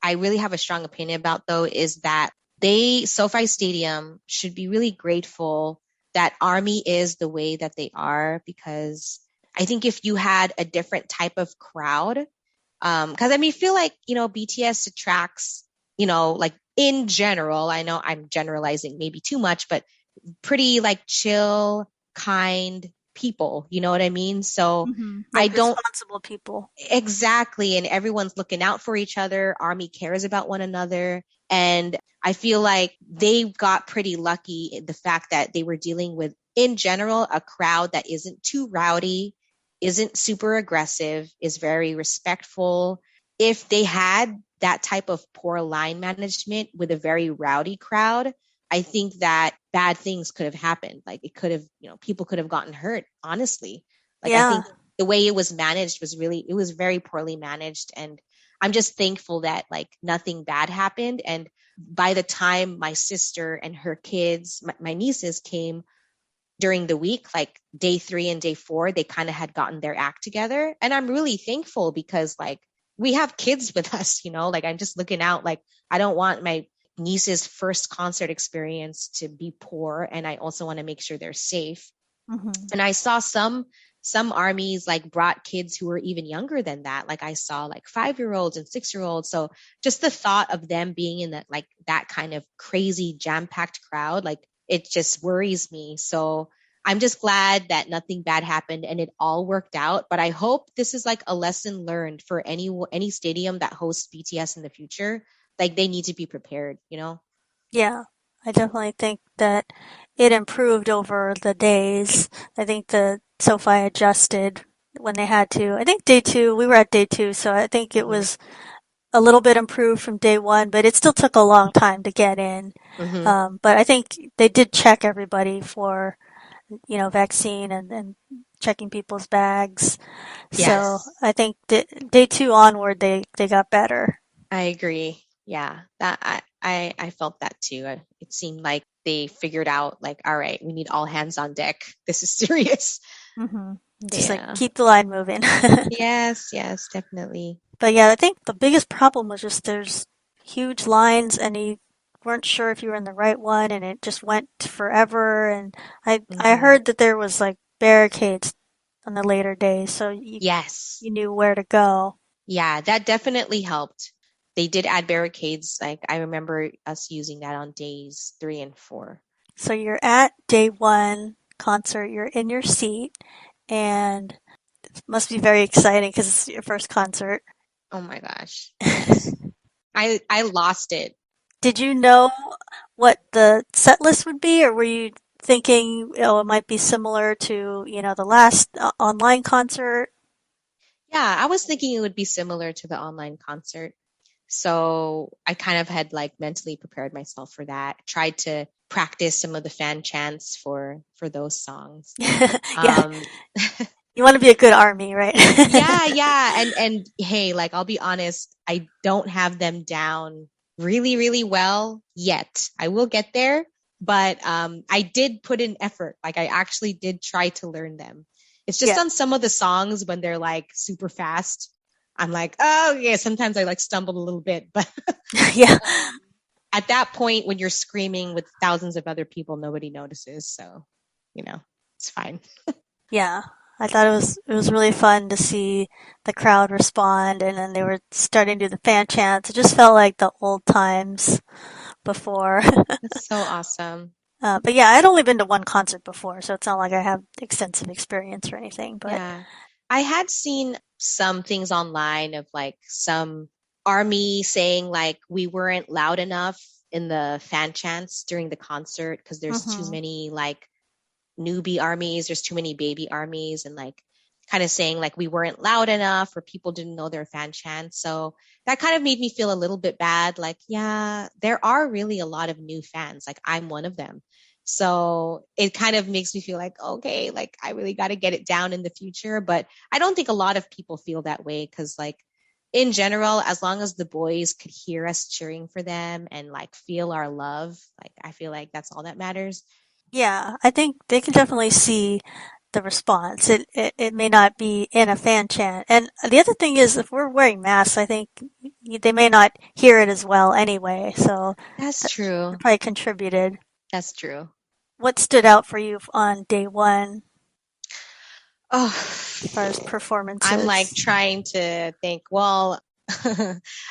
really have a strong opinion about though is that they SoFi Stadium should be really grateful that Army is the way that they are, because I think if you had a different type of crowd, because I mean, I feel like BTS attracts, like in general. I know I'm generalizing maybe too much, but pretty like chill, kind people. You know what I mean? So I Like don't responsible people. exactly. And everyone's looking out for each other. Army cares about one another. And I feel like they got pretty lucky in the fact that they were dealing with, in general, a crowd that isn't too rowdy, isn't super aggressive, is very respectful. If they had that type of poor line management with a very rowdy crowd, I think that bad things could have happened. Like it could have, people could have gotten hurt, honestly. Like I Yeah. think the way it was managed it was very poorly managed. And I'm just thankful that like nothing bad happened. And by the time my sister and her kids, my nieces came during the week, like day 3 and day 4, they kind of had gotten their act together. And I'm really thankful because like we have kids with us, like I'm just looking out, like I don't want my niece's first concert experience to be poor. And I also want to make sure they're safe. Hmm. And I saw some armies like brought kids who were even younger than that. Like I saw like 5-year-olds and 6-year-olds. So just the thought of them being in that kind of crazy jam-packed crowd, like it just worries me. So I'm just glad that nothing bad happened and it all worked out. But I hope this is like a lesson learned for any stadium that hosts BTS in the future. Like they need to be prepared, you know? Yeah. I definitely think that it improved over the days. I think the SoFi adjusted when they had to. I think day two, we were at day two, so I think it Mm-hmm. was a little bit improved from day one, but it still took a long time to get in. Mm-hmm. But I think they did check everybody for, vaccine and checking people's bags. So Yes. I think day two onward, they got better. I agree. Yeah, that I felt that too. It seemed like they figured out like, all right, we need all hands on deck. This is serious. Hmm. Just like Yeah. keep the line moving. Yes, yes, definitely. But yeah, I think the biggest problem was just there's huge lines and you weren't sure if you were in the right one and it just went forever. And I Hmm. heard that there was like barricades on the later days, so Yes. you knew where to go. Yeah, that definitely helped. They did add barricades. Like I remember us using that on days 3 and 4. So you're at day one concert, you're in your seat, and it must be very exciting because it's your first concert. Oh my gosh. Yes. I lost it. Did you know what the set list would be, or were you thinking, oh, it might be similar to, the last online concert? Yeah, I was thinking it would be similar to the online concert. So I kind of had like mentally prepared myself for that. Tried to practice some of the fan chants for those songs. Yeah, Um, you want to be a good army, right? yeah, yeah, and hey, like I'll be honest, I don't have them down really, really well yet. I will get there, but I did put in effort. Like I actually did try to learn them. It's just Yeah, on some of the songs when they're like super fast. I'm like, oh yeah. Sometimes I like stumble a little bit, but yeah, at that point when you're screaming with thousands of other people, nobody notices. So, it's fine. yeah. I thought it was really fun to see the crowd respond, and then they were starting to do the fan chants. It just felt like the old times before. That's so awesome. But yeah, I'd only been to one concert before, so it's not like I have extensive experience or anything. But Yeah. I had seen some things online of like some Army saying like we weren't loud enough in the fan chants during the concert because there's too Hmm. many like newbie armies, there's too many baby armies, and like kind of saying like we weren't loud enough or people didn't know their fan chants. So that kind of made me feel a little bit bad. Like, yeah, there are really a lot of new fans. Like, I'm one of them. So it kind of makes me feel like, okay, like I really got to get it down in the future. But I don't think a lot of people feel that way because, like, in general, as long as the boys could hear us cheering for them and like feel our love, like, I feel like that's all that matters. Yeah, I think they can definitely see the response. It may not be in a fan chant. And the other thing is, if we're wearing masks, I think they may not hear it as well anyway. So That's that true. probably contributed. That's true. What stood out for you on day one Oh, as far as I'm like performances? trying to think, well,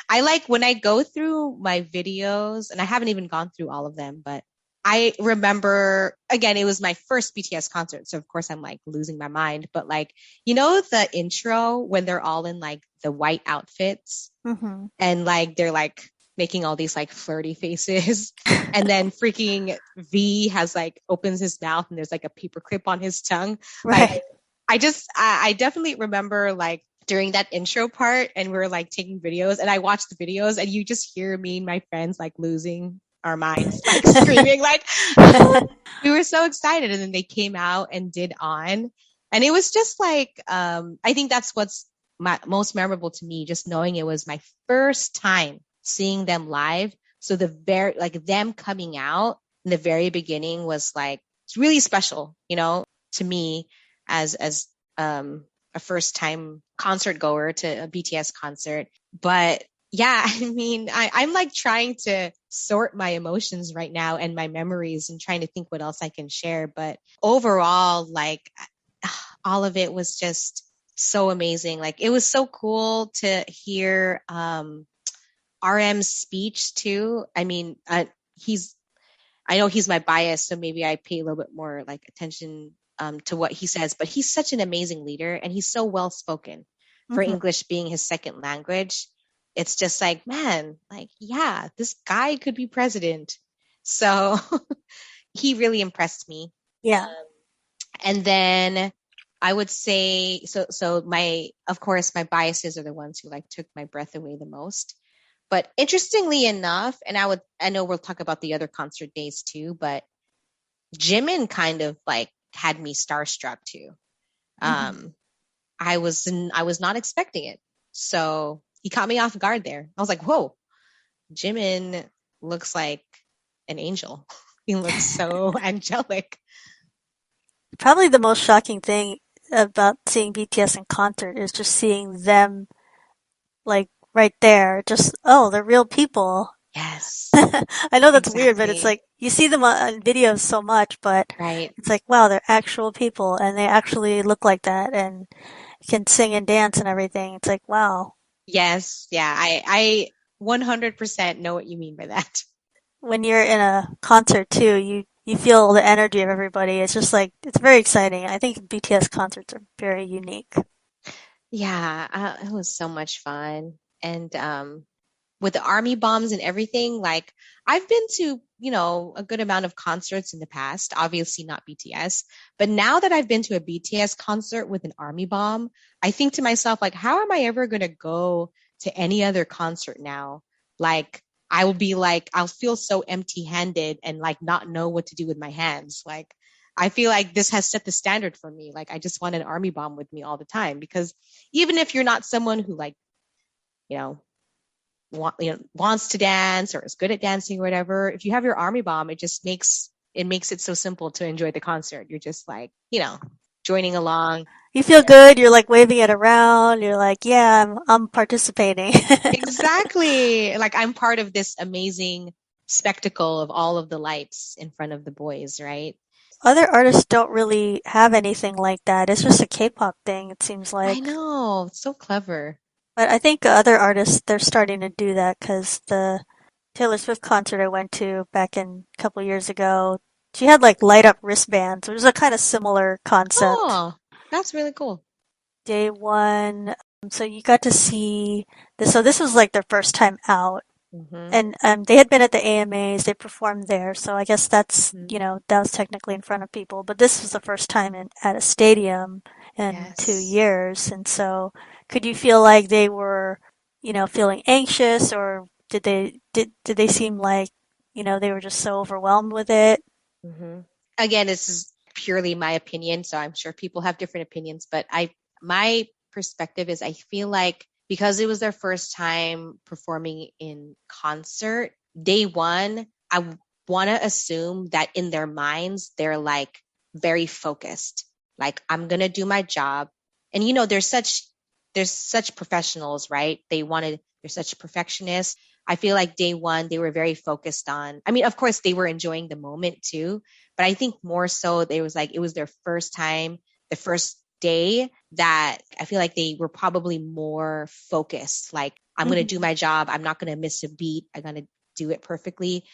I like when I go through my videos, and I haven't even gone through all of them, but I remember again, it was my first BTS concert. So of course I'm like losing my mind. But like, the intro when they're all in like the white outfits Hmm. and like they're like making all these like flirty faces. And then freaking V has like opens his mouth and there's like a paperclip on his tongue. Like Right. I definitely remember like during that intro part and we are like taking videos and I watched the videos and you just hear me and my friends like losing our minds, like screaming like, oh, we were so excited. And then they came out and did On. And it was just like, I think that's what's most memorable to me, just knowing it was my first time seeing them live. So the very, like them coming out in the very beginning was like, it's really special, to me as a first time concert goer to a BTS concert. But yeah, I mean, I'm like trying to sort my emotions right now and my memories and trying to think what else I can share. But overall, like all of it was just so amazing. Like it was so cool to hear RM's speech too. I mean, he's I know he's my bias, so maybe I pay a little bit more like attention to what he says. But he's such an amazing leader, and he's so well spoken for Hmm. English being his second language. It's just like, man, like yeah, this guy could be president. So he really impressed me. Yeah. And then I would say, so my of course my biases are the ones who like took my breath away the most. But interestingly enough, and I know we'll talk about the other concert days too, but Jimin kind of like had me starstruck too. Hmm. Um, I was not expecting it, so he caught me off guard there. I was like, whoa, Jimin looks like an angel. He looks so angelic. Probably the most shocking thing about seeing BTS in concert is just seeing them like right there. Just, oh, they're real people. Yes, I know that's weird, but it's exactly. like you see them on videos so much, but Right. it's like, wow, they're actual people and they actually look like that and can sing and dance and everything. It's like, wow. Yes. Yeah. I 100% know what you mean by that. When you're in a concert too, you feel the energy of everybody. It's just like it's very exciting. I think BTS concerts are very unique. Yeah, it was so much fun. And with the army bombs and everything, like I've been to, a good amount of concerts in the past, obviously not BTS, but now that I've been to a BTS concert with an army bomb, I think to myself, like, how am I ever going to go to any other concert now? Like, I will be like, I'll feel so empty-handed and like not know what to do with my hands. Like, I feel like this has set the standard for me. Like, I just want an army bomb with me all the time because even if you're not someone who like, you know, wants to dance or is good at dancing or whatever, if you have your army bomb, it makes it so simple to enjoy the concert. You're just like, joining along. You feel good. You're like waving it around. You're like, yeah, I'm participating. Exactly. Like I'm part of this amazing spectacle of all of the lights in front of the boys, right? Other artists don't really have anything like that. It's just a K-pop thing, it seems I like. know. It's so clever. But I think other artists, they're starting to do that because the Taylor Swift concert I went to back in a couple years ago, she had like light up wristbands, which is a kind of similar concept. Oh, that's really cool. Day one, So you got to see this. So this was like their first time out. Mm-hmm. And they had been at the AMAs, they performed there, so I guess that's, Mm-hmm. that was technically in front of people. But this was the first time at a stadium in two Yes. years. And so could you feel like they were, feeling anxious, or did they seem like, they were just so overwhelmed with it? Mm-hmm. Again, this is purely my opinion, so I'm sure people have different opinions, but my perspective is I feel like because it was their first time performing in concert, day one, I want to assume that in their minds they're like very focused. Like I'm going to do my job. And there's such professionals, right? They're such perfectionists. I feel like day one, they were very focused on, I mean, of course, they were enjoying the moment too, but I think more so, it was their first time, the first day that I feel like they were probably more focused. Like, I'm going to do Hmm. my job. I'm not going to miss a beat. I'm going to do it perfectly.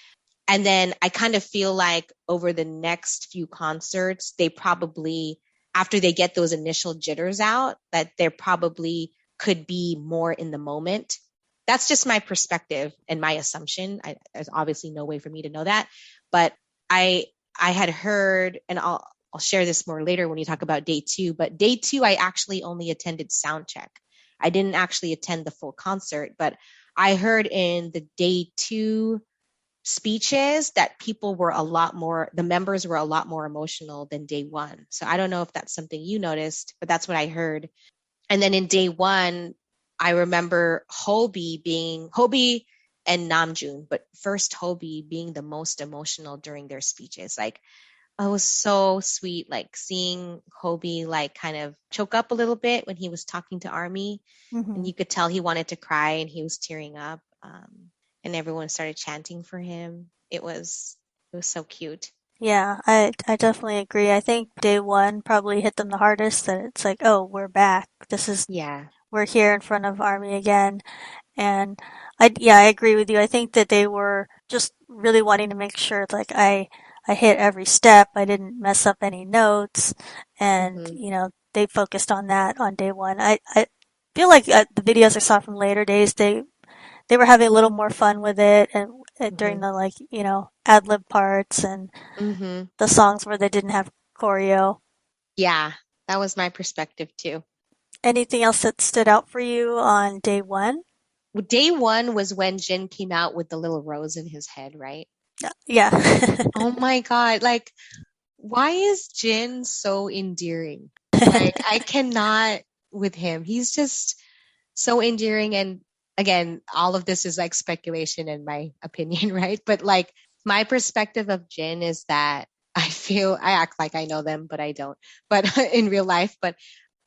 And then I kind of feel like over the next few concerts, they probably, after they get those initial jitters out, that they probably could be more in the moment. That's just my perspective and my assumption. There's obviously no way for me to know that, but I I had heard, and I'll share this more later when you talk about day two. But day two, I actually only attended sound check. I didn't actually attend the full concert, but I heard in the day two speeches that the members were a lot more emotional than day one. So I don't know if that's something you noticed, but that's what I heard. And then in day one, I remember Hobie and Namjoon, but first Hobie being the most emotional during their speeches. Like, it was so sweet, like seeing Hobie like kind of choke up a little bit when he was talking to Army, and Hmm. you could tell he wanted to cry and he was tearing up. And everyone started chanting for him. It was so cute. Yeah, I definitely agree. I think day one probably hit them the hardest, that it's like, oh, we're back. Yeah. We're here in front of Army again. And yeah, I agree with you. I think that they were just really wanting to make sure, like, I hit every step. I didn't mess up any notes. And, Mm-hmm. they focused on that on day one. I feel like the videos I saw from later days, they were having a little more fun with it, and during Mm-hmm. the, like, ad lib parts and Mm-hmm. the songs where they didn't have choreo. Yeah, that was my perspective too. Anything else that stood out for you on day one? Day one was when Jin came out with the little rose in his head, right? Yeah. Oh my God. Like, why is Jin so endearing? Like, I cannot with him. He's just so endearing. And again, all of this is like speculation in my opinion, right? But like, my perspective of Jin is that I act like I know them, but I don't. But in real life, but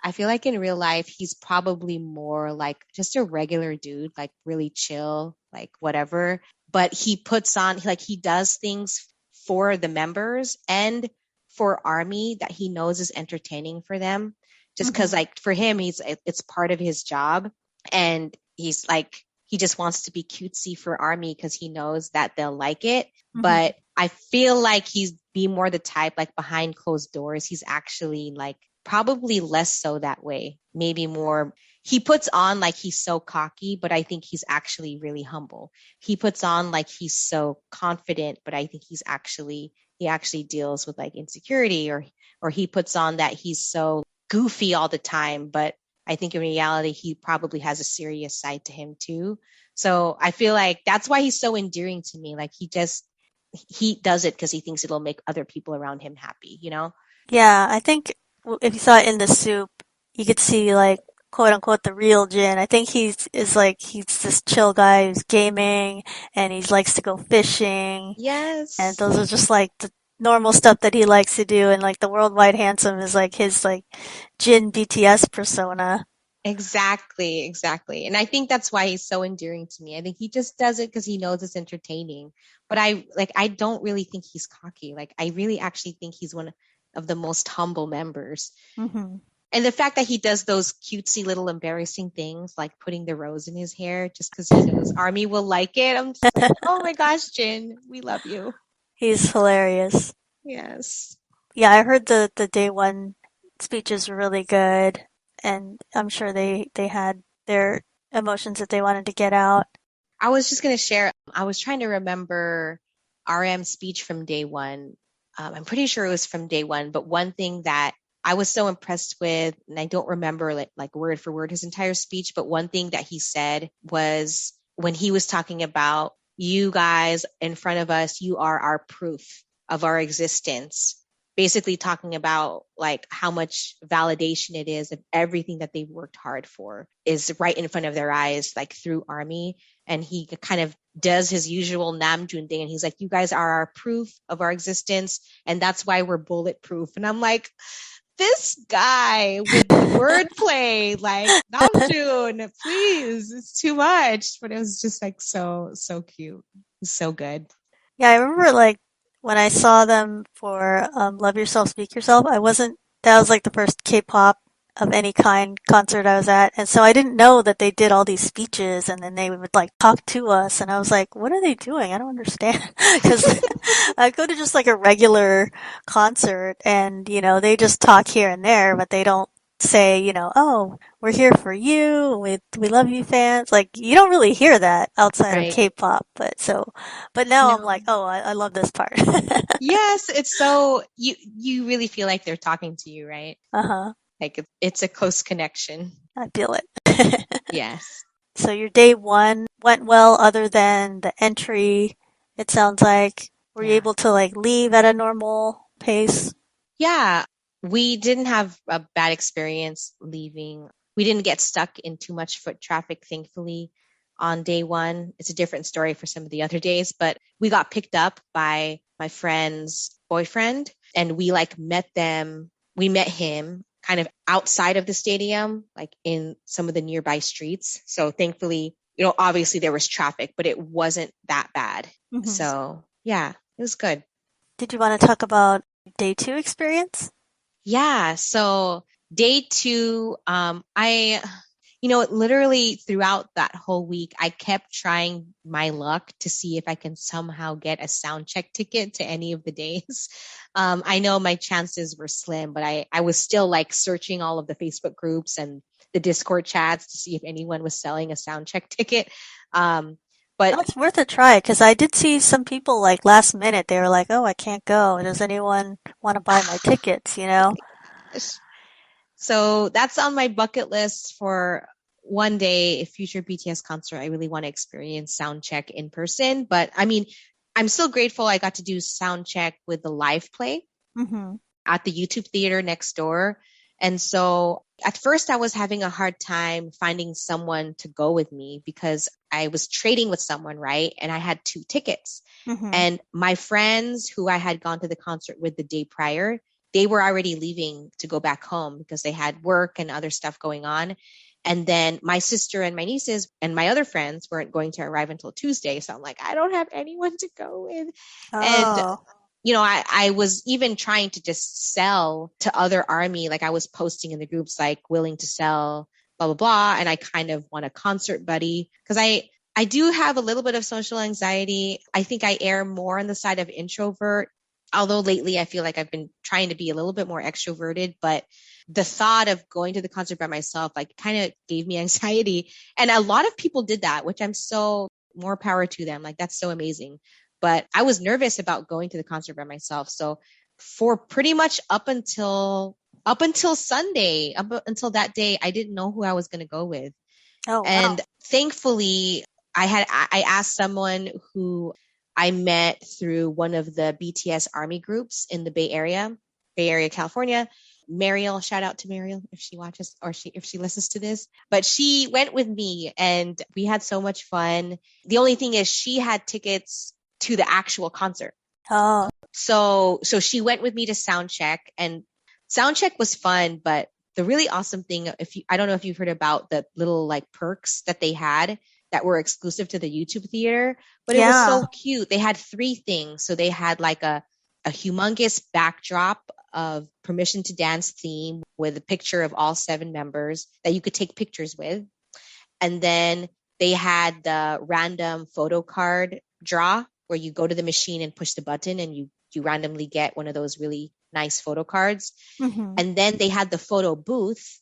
I feel like in real life, he's probably more like just a regular dude, like really chill, like whatever. But he does things for the members and for Army that he knows is entertaining for them. Just because, Hmm. like, for him, it's part of his job. And he's like, he just wants to be cutesy for Army because he knows that they'll like it. Hmm. But I feel like he's be more the type, like behind closed doors, he's actually like probably less so that way. Maybe more, he puts on like he's so cocky, but I think he's actually really humble. He puts on like he's so confident, but I think he actually deals with like insecurity, or he puts on that he's so goofy all the time, but I think in reality he probably has a serious side to him too. So I feel like that's why he's so endearing to me. Like he does it because he thinks it'll make other people around him happy, you know? Yeah, I think if you saw it in the soup, you could see, like, quote unquote the real Jin. I think he's this chill guy who's gaming, and he likes to go fishing, and Yes. those are just like the normal stuff that he likes to do. And like the worldwide handsome is like his, like, Jin BTS persona. Exactly, exactly. And I think that's why he's so endearing to me. I think he just does it because he knows it's entertaining. But I don't really think he's cocky. Like I really actually think he's one of the most humble members. Hmm. And the fact that he does those cutesy little embarrassing things like putting the rose in his hair just because he knows Army will like it. I'm just like, oh my gosh, Jin, we love you. He's hilarious. Yes. Yeah, I heard the day one speeches were really good. and I'm sure they had their emotions that they wanted to get out. I was just going to share, I was trying to remember RM's speech from day one. I'm pretty sure it was from day one, but one thing that I was so impressed with, and I don't remember like word for word his entire speech, but one thing that he said was when he was talking about you guys in front of us, you are our proof of our existence. Basically talking about like how much validation it is of everything that they've worked hard for is right in front of their eyes, like through Army. And he kind of does his usual Namjoon thing. And he's like, you guys are our proof of our existence. And that's why we're bulletproof. And I'm like, this guy with the wordplay, like Namjoon, please, it's too much. But it was just like so cute. So good. Yeah, I remember like when I saw them for Love Yourself, Speak Yourself, I wasn't, that was like the first K-pop of any kind concert I was at. And so I didn't know that they did all these speeches and then they would like talk to us. And I was like, what are they doing? I don't understand. Because I go to just like a regular concert and, they just talk here and there, but they don't say, oh, we're here for you. We love you fans. Like you don't really hear that outside of Right. K-pop. But now I'm No. like, oh, I love this part. Yes, it's so you really feel like they're talking to you, right? Uh-huh. Like it's a close connection. I feel it. Yes. So your day one went well other than the entry, it sounds like. Were you Yeah. able to like leave at a normal pace? Yeah, we didn't have a bad experience leaving. We didn't get stuck in too much foot traffic, thankfully, on day one. It's a different story for some of the other days, but we got picked up by my friend's boyfriend and we like met them. We met him kind of outside of the stadium, like in some of the nearby streets. So thankfully, obviously there was traffic, but it wasn't that bad. Hmm. So yeah, it was good. Did you want to talk about day two experience? Yeah. So day two, literally throughout that whole week, I kept trying my luck to see if I can somehow get a sound check ticket to any of the days. I know my chances were slim, but I was still like searching all of the Facebook groups and the Discord chats to see if anyone was selling a sound check ticket. Um, but That's worth a try because I did see some people like last minute, they were like, oh, I can't go. Does anyone want to buy my tickets, So that's on my bucket list for one day, a future BTS concert. I really want to experience sound check in person. But I mean, I'm still grateful I got to do sound check with the live play Mm-hmm. at the YouTube theater next door. And so at first I was having a hard time finding someone to go with me because I was trading with someone, right? And I had two tickets. Mm-hmm. And my friends who I had gone to the concert with the day prior, they were already leaving to go back home because they had work and other stuff going on. And then my sister and my nieces and my other friends weren't going to arrive until Tuesday. So I'm like, I don't have anyone to go with. And Oh. I was even trying to just sell to other army. Like I was posting in the groups, like willing to sell, blah, blah, blah. And I kind of want a concert buddy because I do have a little bit of social anxiety. I think I err more on the side of introvert. Although lately I feel like I've been trying to be a little bit more extroverted, but the thought of going to the concert by myself, like kind of gave me anxiety. And a lot of people did that, which I'm so more power to them. Like that's so amazing. But I was nervous about going to the concert by myself. So for pretty much up until Sunday, up until that day, I didn't know who I was going to go with. Oh, And wow. thankfully, I asked someone who I met through one of the BTS Army groups in the Bay Area, California. Mariel, shout out to Mariel if she watches or if she listens to this. But she went with me and we had so much fun. The only thing is she had tickets to the actual concert. Oh, So she went with me to sound check and sound check was fun, but the really awesome thing, I don't know if you've heard about the little like perks that they had that were exclusive to the YouTube theater, but it was yeah. so cute. They had three things. So they had like a humongous backdrop of Permission to Dance theme with a picture of all seven members that you could take pictures with. And then they had the random photo card draw where you go to the machine and push the button and you randomly get one of those really nice photo cards. Mm-hmm. And then they had the photo booth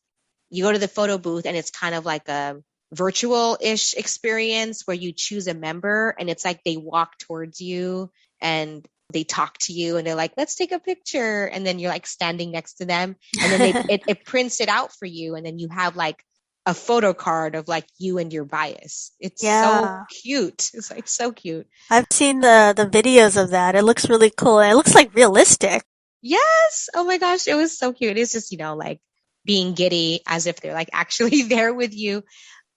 you go to the photo booth and it's kind of like a virtual-ish experience where you choose a member and it's like they walk towards you and they talk to you and they're like, let's take a picture. And then you're like standing next to them. And then it prints it out for you. And then you have like a photo card of like you and your bias. It's so Yeah. cute. It's like so cute. I've seen the videos of that. It looks really cool. And it looks like realistic. Yes. Oh my gosh. It was so cute. It's just, like being giddy as if they're like actually there with you.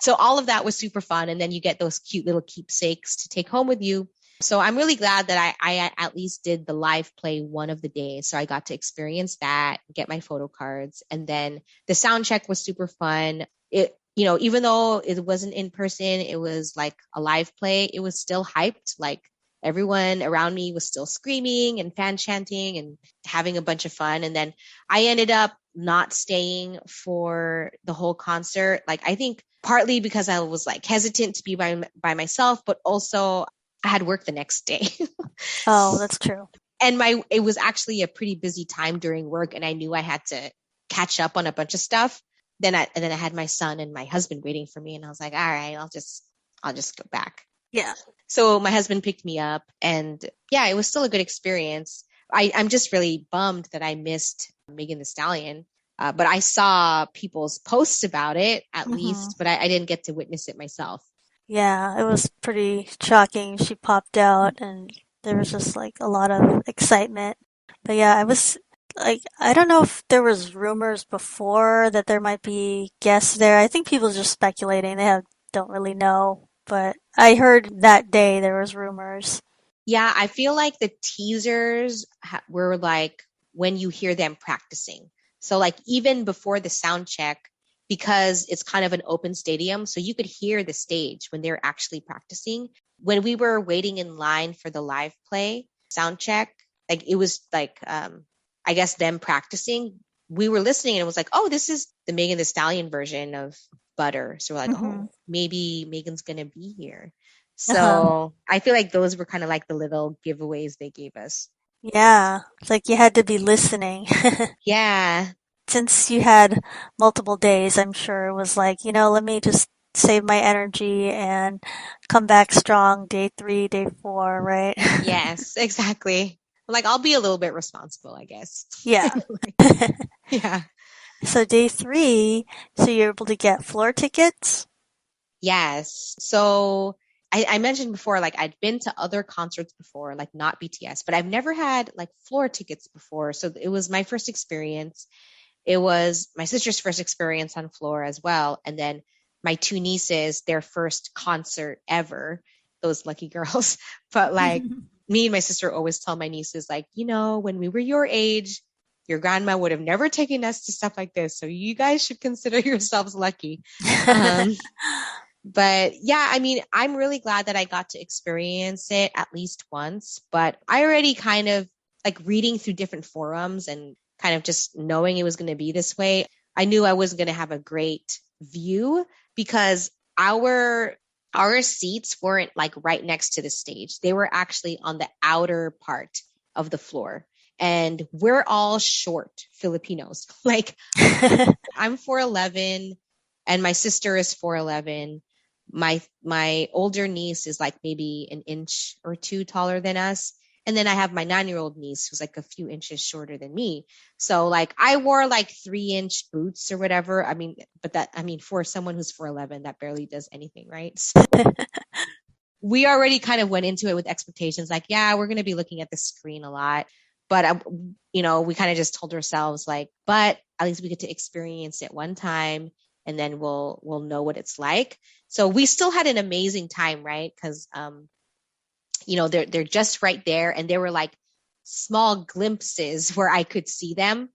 So all of that was super fun. And then you get those cute little keepsakes to take home with you. So I'm really glad that I at least did the live play one of the days. So I got to experience that, get my photo cards. And then the sound check was super fun. Even though it wasn't in person, it was like a live play. It was still hyped. Like everyone around me was still screaming and fan chanting and having a bunch of fun. And then I ended up not staying for the whole concert. Like I think partly because I was like hesitant to be by myself, but also I had work the next day. Oh, that's true. And it was actually a pretty busy time during work and I knew I had to catch up on a bunch of stuff. And then I had my son and my husband waiting for me and I was like, all right, I'll just go back. Yeah. So my husband picked me up and yeah, it was still a good experience. I'm just really bummed that I missed Megan the Stallion. But I saw people's posts about it at Hmm. least, but I didn't get to witness it myself. Yeah, it was pretty shocking. She popped out and there was just like a lot of excitement. But yeah, I was like, I don't know if there was rumors before that there might be guests there. I think people just speculating. Don't really know. But I heard that day there was rumors. Yeah, I feel like the teasers were like when you hear them practicing. So like even before the sound check, because it's kind of an open stadium, so you could hear the stage when they're actually practicing. When we were waiting in line for the live play sound check, like it was like I guess them practicing. We were listening and it was like, oh, this is the Megan the Stallion version of Butter. So we're like, Hmm. oh, maybe Megan's gonna be here. Uh-huh. So I feel like those were kind of like the little giveaways they gave us. Yeah, it's like you had to be listening. Yeah. Since you had multiple days, I'm sure it was like, let me just save my energy and come back strong day 3, day 4, right? Yes, exactly. Like I'll be a little bit responsible, I guess. Yeah. Yeah. So day 3, so you're able to get floor tickets? Yes. So I mentioned before, like I'd been to other concerts before, like not BTS, but I've never had like floor tickets before. So it was my first experience. It was my sister's first experience on floor as well. And then my two nieces, their first concert ever, those lucky girls. But like me and my sister always tell my nieces, like, when we were your age, your grandma would have never taken us to stuff like this. So you guys should consider yourselves lucky. Um, but yeah, I mean, I'm really glad that I got to experience it at least once, but I already kind of like reading through different forums and kind of just knowing it was going to be this way. I knew I wasn't going to have a great view because our seats weren't like right next to the stage. They were actually on the outer part of the floor. And we're all short Filipinos. Like I'm 4'11 and my sister is 4'11. My older niece is like maybe an inch or two taller than us. And then I have my 9-year-old niece who's like a few inches shorter than me. So like I wore like 3-inch boots or whatever. I mean, for someone who's 4'11, that barely does anything, right? So we already kind of went into it with expectations like, yeah, we're going to be looking at the screen a lot. But, we kind of just told ourselves like, but at least we get to experience it one time and then we'll know what it's like. So we still had an amazing time, right? Because, they're just right there. And there were like small glimpses where I could see them.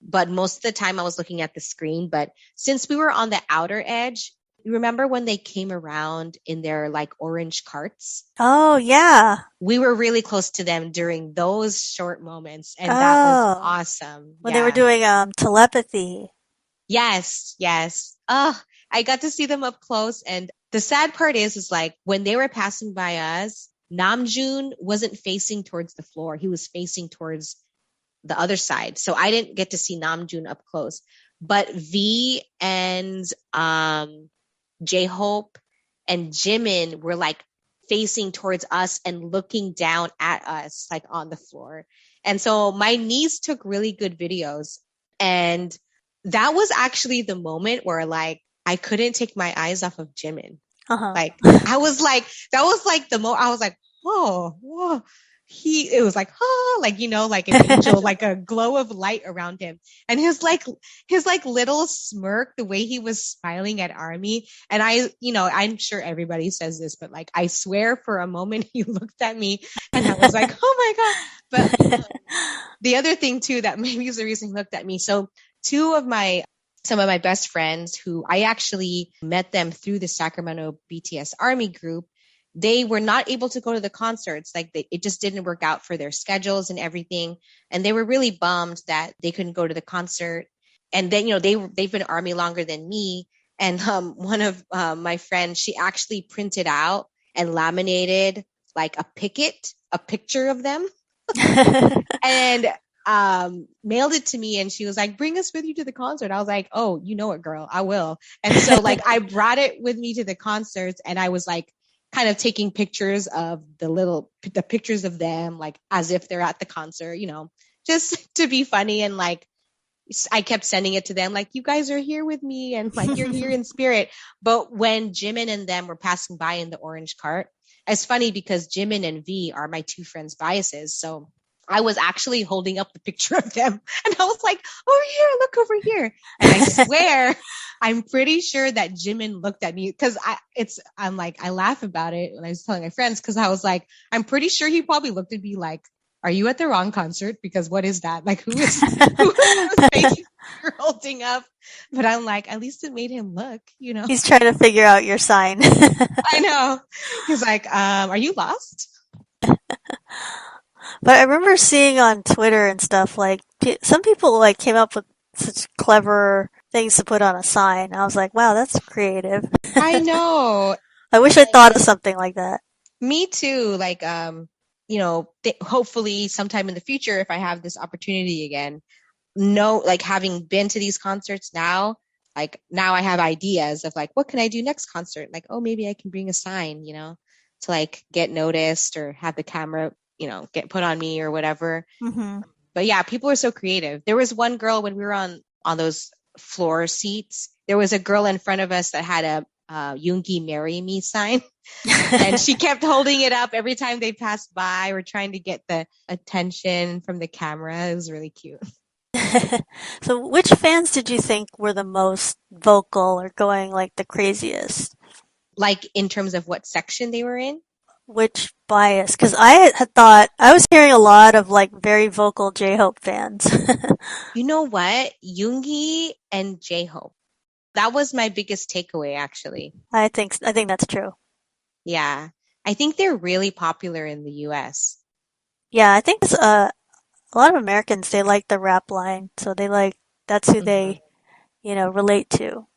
But most of the time I was looking at the screen. But since we were on the outer edge, you remember when they came around in their like orange carts? Oh, yeah. We were really close to them during those short moments, and that was Oh, awesome. when they were Yeah. doing telepathy. Yes, yes. Oh, I got to see them up close. And the sad part is like when they were passing by us, Namjoon wasn't facing towards the floor. He was facing towards the other side. So I didn't get to see Namjoon up close. but V and J-Hope and Jimin were like facing towards us and looking down at us like on the floor. And so my niece took really good videos. And that was actually the moment where like I couldn't take my eyes off of Jimin. Uh-huh. Like I was like, that was like the I was like, oh, whoa. It was like, oh, like, like an angel, like a glow of light around him. And his little smirk, the way he was smiling at Army. And I'm sure everybody says this, but like, I swear for a moment he looked at me and I was like, oh my God. But the other thing too, that maybe is the reason he looked at me. So some of my best friends who I actually met them through the Sacramento BTS Army group, they were not able to go to the concerts. Like it just didn't work out for their schedules and everything. And they were really bummed that they couldn't go to the concert. And then, they've been Army longer than me. And one of my friends, she actually printed out and laminated like a picture of them and mailed it to me, and she was like, bring us with you to the concert. I was like, oh, you know it, girl, I will. And so like I brought it with me to the concerts, and I was like kind of taking pictures of the pictures of them like as if they're at the concert, just to be funny. And like I kept sending it to them like, you guys are here with me and like you're here in spirit. But when Jimin and them were passing by in the orange cart, it's funny because Jimin and V are my two friends' biases. So I was actually holding up the picture of them and I was like, over here, look over here. And I swear, I'm pretty sure that Jimin looked at me because I laugh about it when I was telling my friends because I was like, I'm pretty sure he probably looked at me like, are you at the wrong concert? Because what is that? Like, who is this face you're holding up? But I'm like, at least it made him look. He's trying to figure out your sign. I know. He's like, are you lost? But I remember seeing on Twitter and stuff like some people like came up with such clever things to put on a sign. I was like, wow, that's creative. I know. I wish I thought of something like that. Me too. Like, hopefully sometime in the future, if I have this opportunity again, like having been to these concerts now, like now I have ideas of like, what can I do next concert? Like, oh, maybe I can bring a sign, to like get noticed or have the camera, get put on me or whatever. Hmm. But yeah, people are so creative. There was one girl when we were on those floor seats. There was a girl in front of us that had a Yoongi marry me sign. And she kept holding it up every time they passed by or trying to get the attention from the camera. It was really cute. So, which fans did you think were the most vocal or going like the craziest? Like in terms of what section they were in. Which bias? Because I had thought I was hearing a lot of like very vocal J-Hope fans. You know what? Yoongi and J-Hope. That was my biggest takeaway, actually. I think that's true. Yeah. I think they're really popular in the US. Yeah, I think it's a lot of Americans they like the rap line, so they like that's who Mhm. they relate to.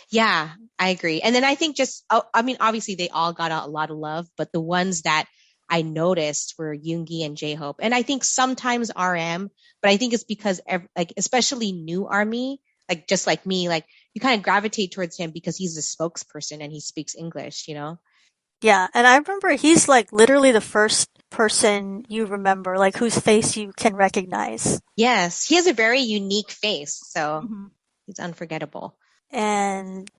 Yeah, I agree. And then I think I mean, obviously they all got a lot of love, but the ones that I noticed were Yoongi and J-Hope. And I think sometimes RM, but I think it's because like, especially new Army, like just like me, like you kind of gravitate towards him because he's a spokesperson and he speaks English. Yeah, and I remember he's like literally the first person you remember, like whose face you can recognize. Yes, he has a very unique face, so Hmm. he's unforgettable. And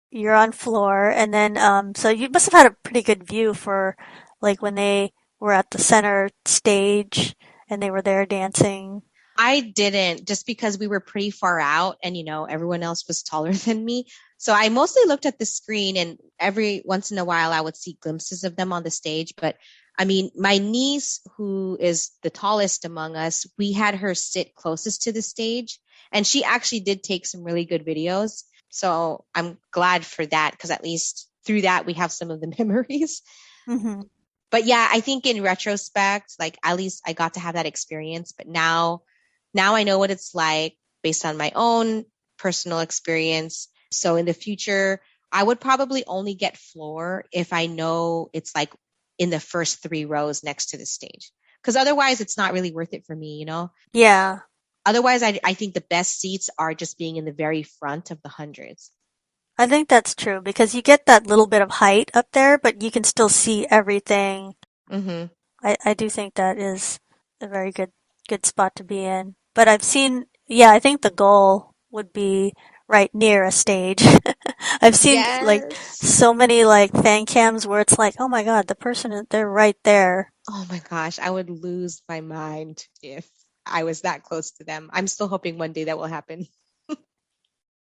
you're on floor, and then so you must have had a pretty good view for like when they were at the center stage and they were there dancing. I didn't just because we were pretty far out and everyone else was taller than me. So I mostly looked at the screen and every once in a while I would see glimpses of them on the stage. But I mean, my niece, who is the tallest among us, we had her sit closest to the stage and she actually did take some really good videos. So I'm glad for that because at least through that we have some of the memories. Hmm. But yeah, I think in retrospect, like at least I got to have that experience. But now I know what it's like based on my own personal experience. So in the future, I would probably only get floor if I know it's like in the first three rows next to the stage. Because otherwise, it's not really worth it for me. Yeah. Otherwise, I think the best seats are just being in the very front of the hundreds. I think that's true because you get that little bit of height up there, but you can still see everything. Hmm. I do think that is a very good spot to be in. But I've seen, yeah, I think the goal would be right near a stage. I've seen like Yes. so many like fan cams where it's like, oh my God, the person they're right there. Oh my gosh, I would lose my mind if I was that close to them. I'm still hoping one day that will happen.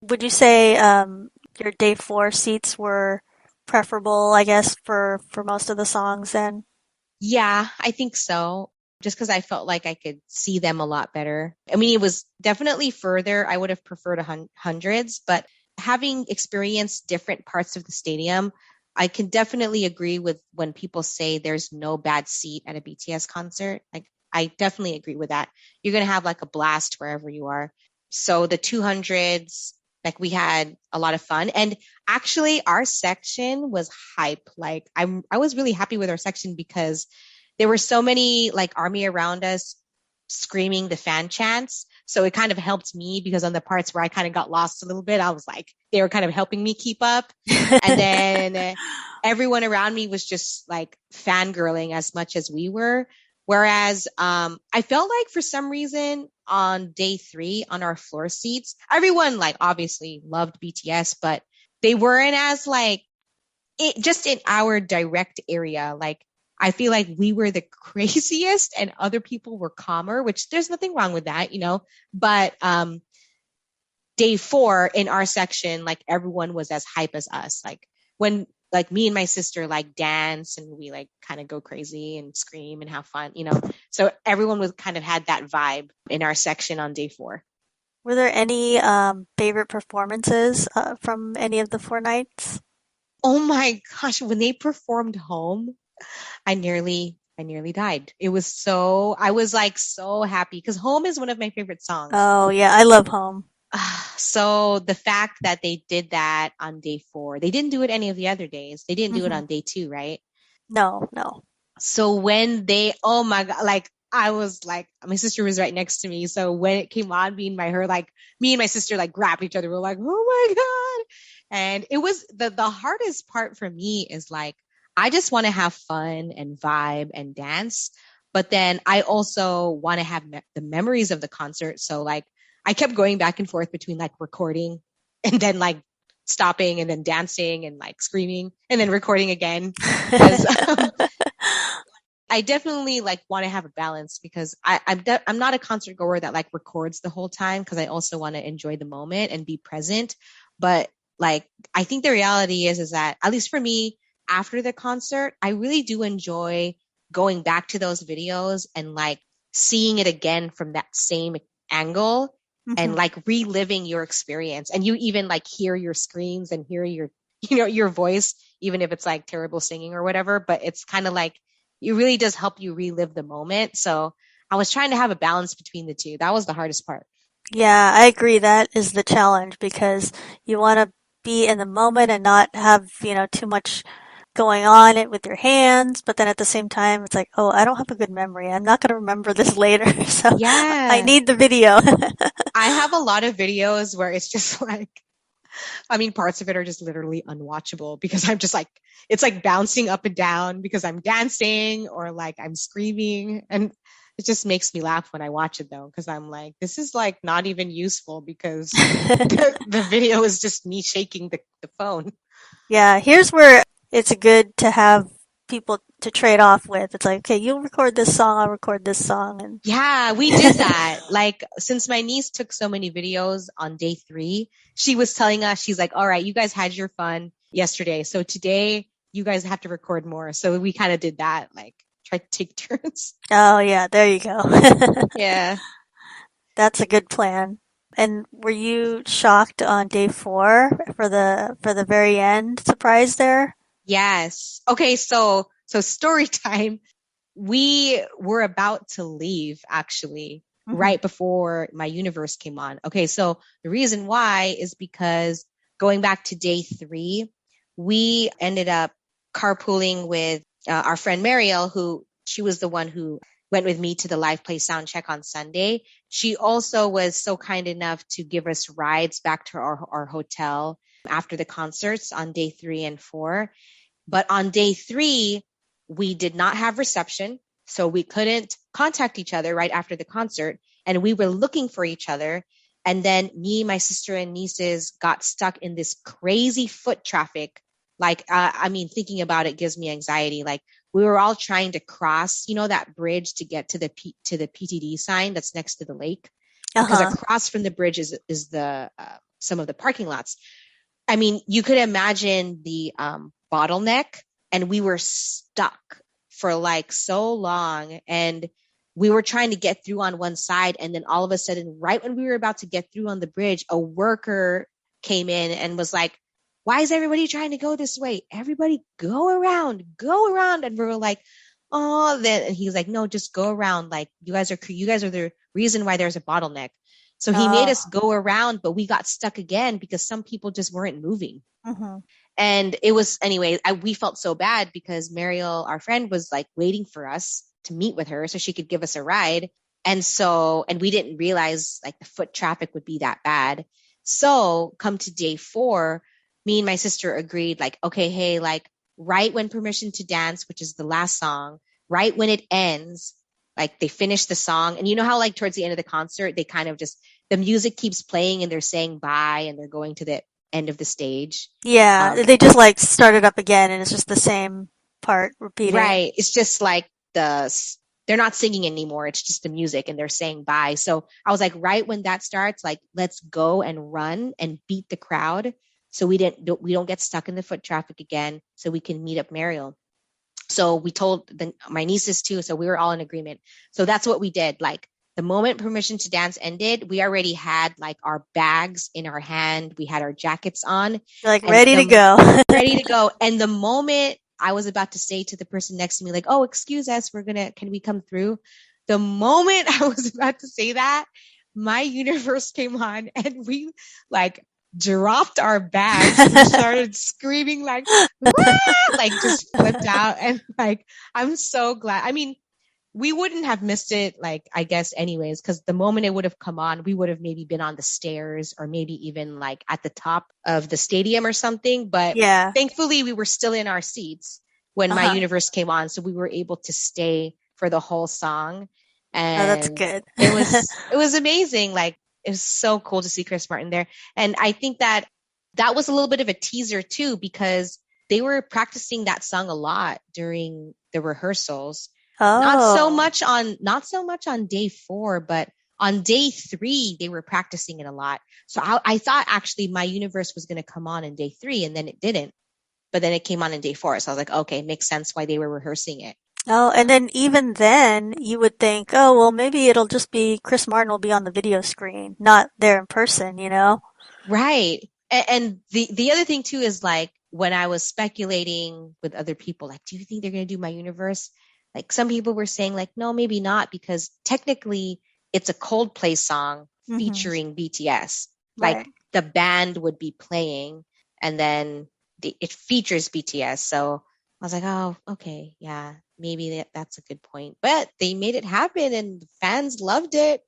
Would you say your day four seats were preferable, I guess, for most of the songs then? Yeah, I think so. Just because I felt like I could see them a lot better. I mean, it was definitely further. I would have preferred hundreds, but having experienced different parts of the stadium, I can definitely agree with when people say there's no bad seat at a BTS concert. Like, I definitely agree with that. You're going to have like a blast wherever you are. So the 200s, like we had a lot of fun. And actually, our section was hype. Like I was really happy with our section because there were so many like army around us screaming the fan chants. So it kind of helped me because on the parts where I kind of got lost a little bit, I was like, they were kind of helping me keep up. And then everyone around me was just like fangirling as much as we were. Whereas I felt like for some reason on day three on our floor seats, everyone like obviously loved BTS, but they weren't as like it just in our direct area. Like I feel like we were the craziest and other people were calmer, which there's nothing wrong with that, you know. But day four in our section, like everyone was as hype as us. Like when like me and my sister like dance and we like kind of go crazy and scream and have fun, you know. So everyone was kind of had that vibe in our section on day four. Were there any favorite performances from any of the four nights? Oh my gosh, when they performed home, I nearly died. It was so I was like so happy because Home is one of my favorite songs. Oh yeah, I love Home. So the fact that they did that on day four, they didn't do it any of the other days. They didn't do it Hmm. on day two, right? No, no. So when they, oh my God, like I was like, my sister was right next to me. So when it came on, me and my sister like grabbed each other. We are like, oh my God. And it was the hardest part for me is like, I just want to have fun and vibe and dance. But then I also want to have the memories of the concert. So like, I kept going back and forth between like recording and then like stopping and then dancing and like screaming and then recording again. Cause I definitely like want to have a balance because I'm not a concert goer that like records the whole time because I also want to enjoy the moment and be present. But like I think the reality is that at least for me, after the concert, I really do enjoy going back to those videos and like seeing it again from that same angle and Hmm. like reliving your experience. And you even like hear your screams and hear your you know your voice, even if it's like terrible singing or whatever. But it's kind of like it really does help you relive the moment. So I was trying to have a balance between the two. That was the hardest part. Yeah, I agree. That is the challenge because you want to be in the moment and not have, too much going on it with your hands. But then at the same time, it's like, oh, I don't have a good memory. I'm not going to remember this later. So I Yeah. need the video. I have a lot of videos where it's just like, I mean, parts of it are just literally unwatchable because I'm just like, it's like bouncing up and down because I'm dancing or like I'm screaming. And it just makes me laugh when I watch it though, because I'm like, this is like not even useful because the video is just me shaking the phone. Yeah, here's where it's good to have people to trade off with. It's like, okay, you record this song, I'll record this song, and Yeah, we did that. Like, since my niece took so many videos on day three, she was telling us, she's like, all right, you guys had your fun yesterday. So today you guys have to record more. So we kind of did that, like, try to take turns. oh yeah, there you go. Yeah. That's a good plan. And were you shocked on day four for the very end surprise there? Yes. Okay. So story time. We were about to leave actually Hmm. right before my universe came on. Okay. So the reason why is because going back to day three, we ended up carpooling with our friend Mariel, who she was the one who went with me to the Live Play sound check on Sunday. She also was so kind enough to give us rides back to our hotel after the concerts on day 3 and 4. But on day 3, we did not have reception. So we couldn't contact each other right after the concert. And we were looking for each other. And then me, my sister, and nieces got stuck in this crazy foot traffic. Like, I mean, thinking about it gives me anxiety. Like, we were all trying to cross, that bridge to get to the PTD sign that's next to the lake, because Uh-huh. across from the bridge is the some of the parking lots. I mean, you could imagine the bottleneck, and we were stuck for like so long, and we were trying to get through on one side, and then all of a sudden, right when we were about to get through on the bridge, a worker came in and was like, "Why is everybody trying to go this way? Everybody go around." And we were like, "Oh," then and he was like, "No, just go around. Like you guys are the reason why there's a bottleneck." So he made Oh. us go around, but we got stuck again because some people just weren't moving. Mm-hmm. And it was, anyway, we felt so bad because Mariel, our friend, was like waiting for us to meet with her so she could give us a ride. And we didn't realize like the foot traffic would be that bad. So come to day 4, me and my sister agreed, like, okay, hey, like right when Permission to Dance, which is the last song, right when it ends, like they finish the song. And you know how like towards the end of the concert, they kind of just, the music keeps playing and they're saying bye and they're going to the end of the stage. Yeah, Um, they just like start it up again and it's just the same part repeating. right. It's just like they're not singing anymore. It's just the music and they're saying bye. So I was like, right when that starts, like, let's go and run and beat the crowd. So we don't get stuck in the foot traffic again. So we can meet up Mariel. So we told my nieces too. So we were all in agreement. So that's what we did. Like the moment Permission to Dance ended, we already had like our bags in our hand. We had our jackets on, You're like and ready to the go. ready to go. And the moment I was about to say to the person next to me, like, "Oh, excuse us, can we come through?" The moment I was about to say that, My Universe came on, and we like dropped our bags and started screaming like, "Wah!" Like just flipped out. And like, I'm so glad. I mean, we wouldn't have missed it, like, I guess, anyways, because the moment it would have come on, we would have maybe been on the stairs or maybe even like at the top of the stadium or something. But Yeah. thankfully, we were still in our seats when My Uh-huh. Universe came on. So we were able to stay for the whole song. Oh, that's And good. it was amazing. Like, it was so cool to see Chris Martin there. And I think that was a little bit of a teaser too, because they were practicing that song a lot during the rehearsals. Oh. Not so much on day 4, but on day 3 they were practicing it a lot. So I thought actually My Universe was going to come on in day 3, and then it didn't. But then it came on in day 4, so I was like, okay, makes sense why they were rehearsing it. Oh, and then even then, you would think, oh, well, maybe it'll just be Chris Martin will be on the video screen, not there in person, you know? Right. And the other thing too is like when I was speculating with other people, like, do you think they're going to do My Universe? Like some people were saying like, no, maybe not, because technically it's a Coldplay song Hmm. featuring BTS. Like Right. the band would be playing, and then it features BTS. So I was like, oh, okay, yeah, maybe that's a good point. But they made it happen, and the fans loved it.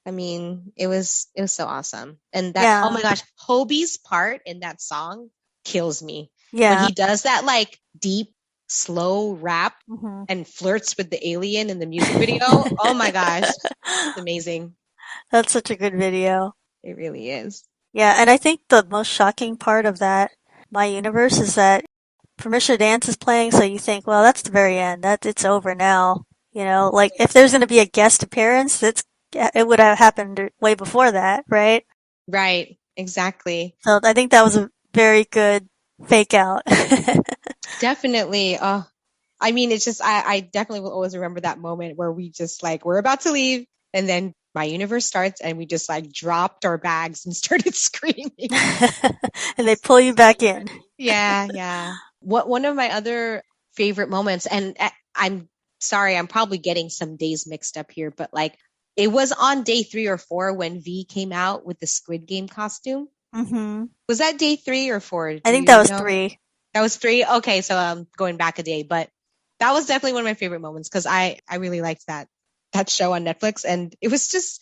I mean, it was so awesome. And that, oh my Yeah. gosh, Hobie's part in that song kills me. When Yeah. he does that like deep, slow rap Hmm. and flirts with the alien in the music video. Oh my gosh, it's amazing. That's such a good video. It really is. Yeah, and I think the most shocking part of that My Universe is that Permission to Dance is playing, so you think, well, that's the very end. That it's over now. You know, like if there's going to be a guest appearance, it would have happened way before that, right? Right, exactly. So I think that was a very good fake out. Definitely. I mean, it's just I definitely will always remember that moment where we just like we're about to leave, and then My Universe starts, and we just like dropped our bags and started screaming. And they pull you back in. Yeah, yeah. What One of my other favorite moments, and I'm sorry, I'm probably getting some days mixed up here, but like it was on day 3 or 4 when V came out with the Squid Game costume. Hmm. Was that day 3 or 4? I Do think that you was know? 3. That was 3. Okay, so I'm going back a day, but that was definitely one of my favorite moments because I really liked that. that show on Netflix, and it was just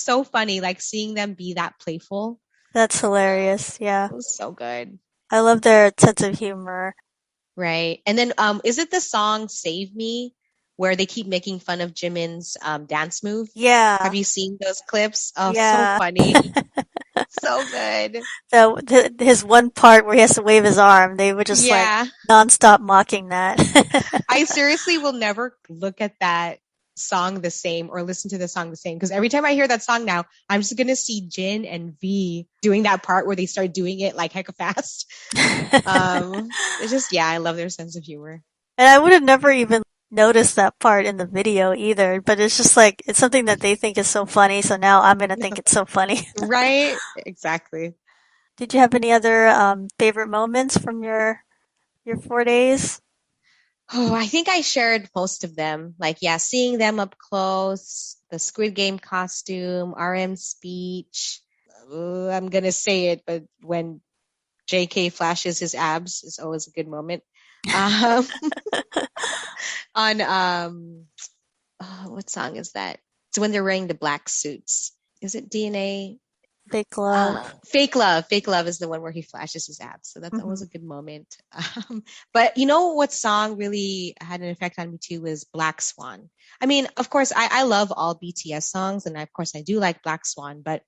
so funny, like seeing them be that playful. That's hilarious. Yeah. It was so good. I love their sense of humor. Right. And then is it the song Save Me where they keep making fun of Jimin's dance move? Have Yeah. you seen those clips? Oh, so Yeah. funny. So good. So his one part where he has to wave his arm, they were just like Yeah. nonstop mocking that. I seriously will never look at that song the same or listen to the song the same because every time I hear that song now, I'm just gonna see Jin and V doing that part where they start doing it like hecka fast. It's just yeah, I love their sense of humor. And I would have never even noticed that part in the video either, but it's just like it's something that they think is so funny, so now I'm gonna think it's so funny. Right? Exactly. Did you have any other favorite moments from your 4 days? Oh, I think I shared most of them. Like, yeah, seeing them up close, the Squid Game costume, RM's speech. I'm gonna say it, but when JK flashes his abs is always a good moment. Um, on what song is that? It's when they're wearing the black suits. Is it DNA? Fake love. Fake love. Fake love is the one where he flashes his abs. So that's Hmm. always a good moment. But you know what song really had an effect on me too was Black Swan. I mean, of course, I love all BTS songs, and of course, I do like Black Swan. But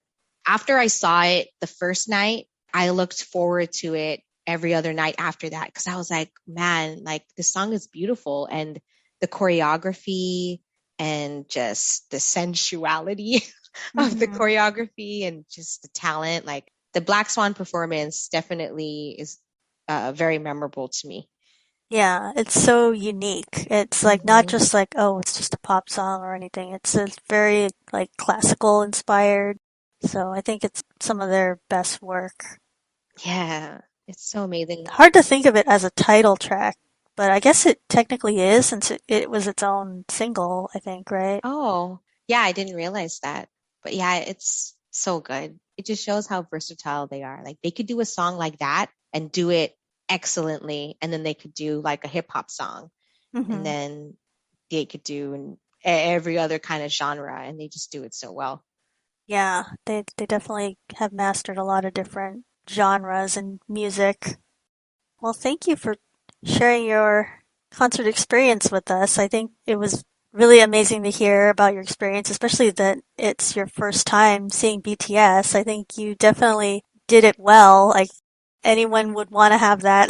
after I saw it the first night, I looked forward to it every other night after that because I was like, man, like the song is beautiful and the choreography and just the sensuality of the Hmm. choreography and just the talent. Like the Black Swan performance definitely is very memorable to me. Yeah, it's so unique. It's like not Hmm. just like, oh, it's just a pop song or anything. It's very like classical inspired. So I think it's some of their best work. Yeah, it's so amazing. Hard to think of it as a title track, but I guess it technically is since it was its own single, I think, right? Oh, yeah, I didn't realize that. But yeah, it's so good. It just shows how versatile they are. Like they could do a song like that and do it excellently, and then they could do like a hip hop song, and Hmm. then they could do every other kind of genre, and they just do it so well. Yeah, they definitely have mastered a lot of different genres and music. Well, thank you for sharing your concert experience with us. I think it was really amazing to hear about your experience, especially that it's your first time seeing BTS. I think you definitely did it well. Like anyone would want to have that,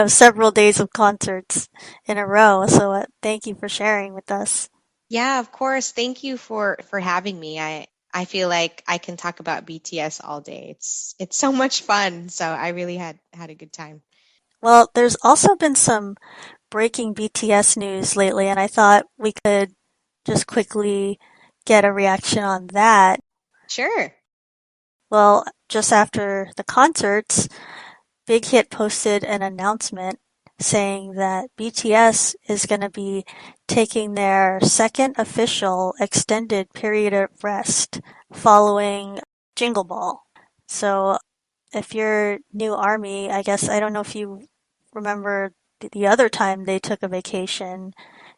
several days of concerts in a row. So thank you for sharing with us. Yeah, of course. Thank you for having me. I feel like I can talk about BTS all day. It's so much fun. So I really had a good time. Well, there's also been some breaking BTS news lately, and I thought we could just quickly get a reaction on that. Sure. Well, just after the concerts, Big Hit posted an announcement saying that BTS is going to be taking their second official extended period of rest following Jingle Ball. So if you're new Army, I guess I don't know if you remember the other time they took a vacation.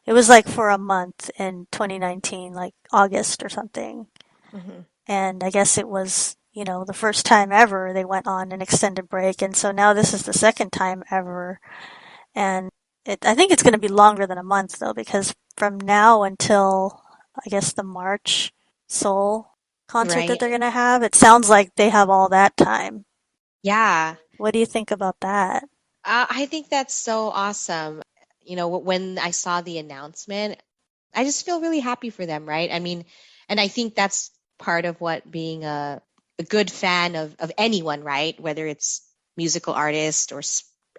It was like for a month in 2019, like August or something. Hmm. And I guess it was, the first time ever they went on an extended break. And so now this is the second time ever. And I think it's going to be longer than a month though, because from now until I guess the March Seoul concert that Right. they're going to have, it sounds like they have all that time. Yeah. What do you think about that? I think that's so awesome. You know, when I saw the announcement, I just feel really happy for them, right? I mean, and I think that's part of what being a good fan of anyone, right? Whether it's musical artists or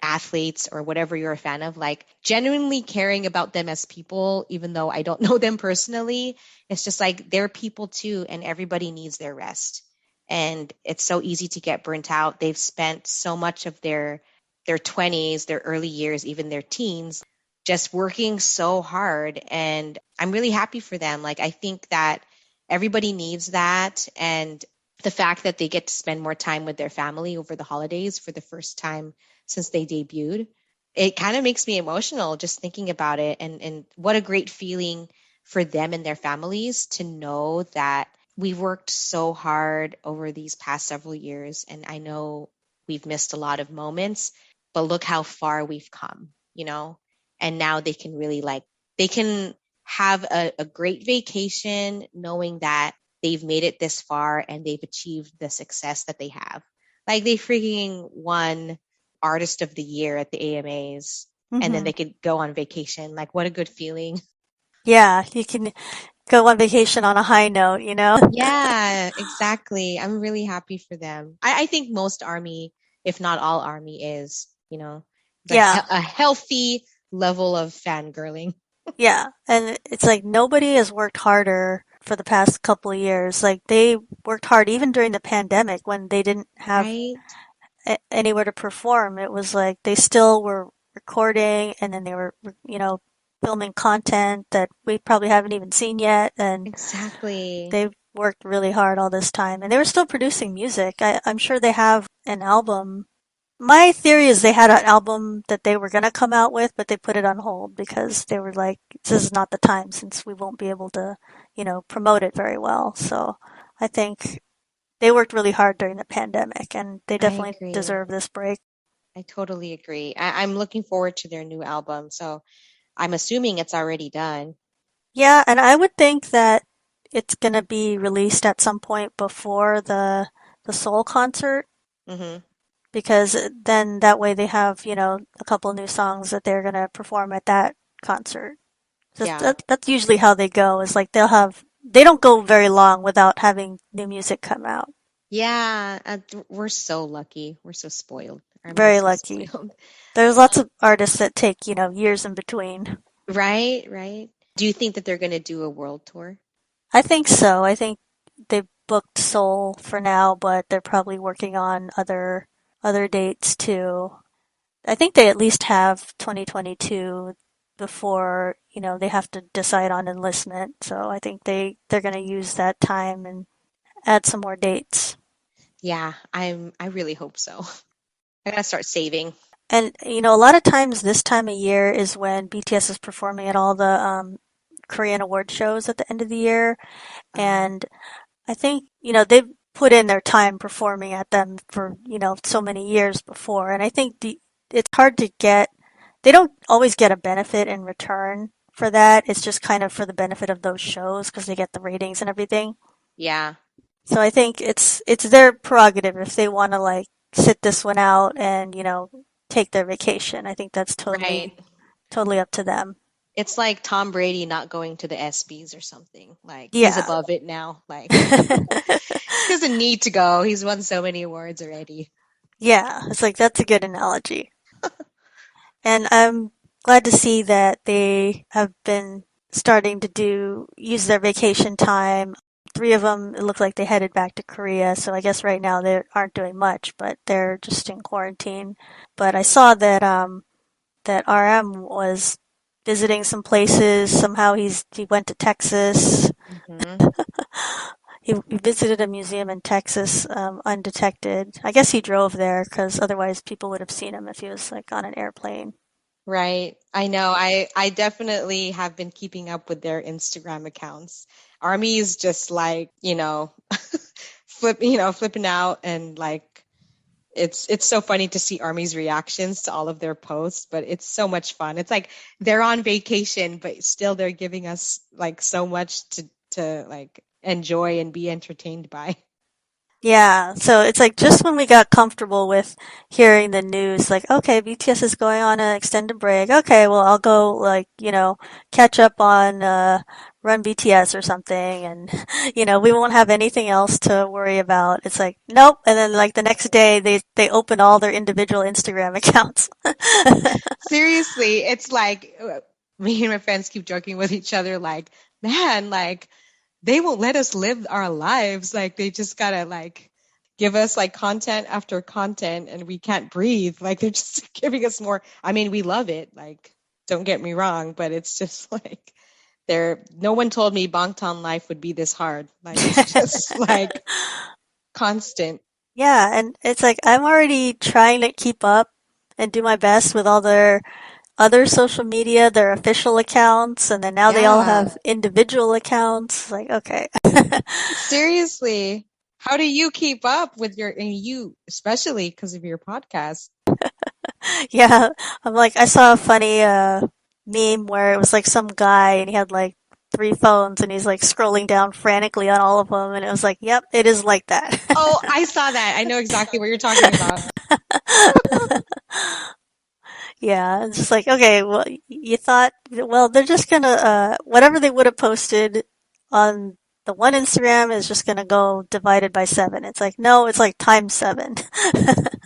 athletes or whatever you're a fan of, like genuinely caring about them as people, even though I don't know them personally. It's just like they're people too, and everybody needs their rest. And it's so easy to get burnt out. They've spent so much of their 20s, their early years, even their teens just working so hard. And I'm really happy for them. Like, I think that everybody needs that. And the fact that they get to spend more time with their family over the holidays for the first time since they debuted, it kind of makes me emotional just thinking about it. And what a great feeling for them and their families to know that we've worked so hard over these past several years. And I know we've missed a lot of moments, but look how far we've come, you know? And now they can really like, they can have a great vacation knowing that they've made it this far and they've achieved the success that they have. Like they freaking won Artist of the Year at the AMAs and then Hmm. they could go on vacation. Like, what a good feeling. Yeah, you can go on vacation on a high note, you know? Yeah, exactly. I'm really happy for them. I think most army, if not all army, is, you know, Yeah, a healthy level of fangirling, yeah. And it's like nobody has worked harder for the past couple of years. Like they worked hard even during the pandemic when they didn't have right? anywhere to perform. It was like they still were recording and then they were, filming content that we probably haven't even seen yet. And Exactly. they've worked really hard all this time. And they were still producing music. I'm sure they have an album. My theory is they had an album that they were going to come out with, but they put it on hold because they were like, this is not the time since we won't be able to, promote it very well. So I think they worked really hard during the pandemic and they I definitely agree. deserve this break. I totally agree. I'm looking forward to their new album. So I'm assuming it's already done. Yeah, and I would think that it's going to be released at some point before the Seoul concert Hmm. because then that way they have, a couple new songs that they're going to perform at that concert. So Yeah. that's usually how they go is like they don't go very long without having new music come out. Yeah. We're so lucky. We're so spoiled. Army is Very so lucky. spoiled. There's lots of artists that take, years in between. Right, right. Do you think that they're going to do a world tour? I think so. I think they booked Seoul for now, but they're probably working on other dates too. I think they at least have 2022 before, they have to decide on enlistment. So I think they're going to use that time and add some more dates. Yeah, I really hope so. I gotta start saving. And a lot of times this time of year is when BTS is performing at all the Korean award shows at the end of the year, Uh, and I think they've put in their time performing at them for so many years before, and I think it's hard to get. They don't always get a benefit in return for that. It's just kind of for the benefit of those shows because they get the ratings and everything. yeah, So I think it's their prerogative if they want to like sit this one out and take their vacation. I think that's right. totally up to them. It's like Tom Brady not going to the ESPYs or something. Like he's Yeah. above it now. Like he doesn't need to go. He's won so many awards already. Yeah, it's like that's a good analogy. And I'm glad to see that they have been starting to use their vacation time. Three of them, it looked like they headed back to Korea. So I guess right now they aren't doing much, but they're just in quarantine. But I saw that RM was visiting some places. Somehow he went to Texas. Hmm. He visited a museum in Texas undetected. I guess he drove there because otherwise people would have seen him if he was like on an airplane. Right. I know. I definitely have been keeping up with their Instagram accounts. Army is just like, flipping out and like it's so funny to see Army's reactions to all of their posts, but it's so much fun. It's like they're on vacation, but still they're giving us like so much to like enjoy and be entertained by. Yeah, so it's like just when we got comfortable with hearing the news, like, okay, BTS is going on an extended break. Okay, well, I'll go, like, catch up on Run BTS or something, and, we won't have anything else to worry about. It's like, nope. And then, like, the next day, they open all their individual Instagram accounts. Seriously, it's like me and my friends keep joking with each other like, man, like they won't let us live our lives. Like they just gotta like give us like content after content and we can't breathe. Like they're just giving us more. I mean, we love it. Like, don't get me wrong, but it's just like no one told me Bangtan life would be this hard. Like it's just like constant. Yeah, and it's like I'm already trying to keep up and do my best with all their other social media, their official accounts, and then now they all Yeah. have individual accounts. Like, okay. Seriously. How do you keep up with and you, especially because of your podcast? Yeah, I'm like, I saw a funny meme where it was like some guy and he had like three phones and he's like scrolling down frantically on all of them, and it was like, yep, it is like that. Oh, I saw that. I know exactly what you're talking about. Yeah, it's just like, okay, well, you thought, well, they're just gonna, whatever they would have posted on the one Instagram is just gonna go divided by seven. It's like, no, it's like times seven.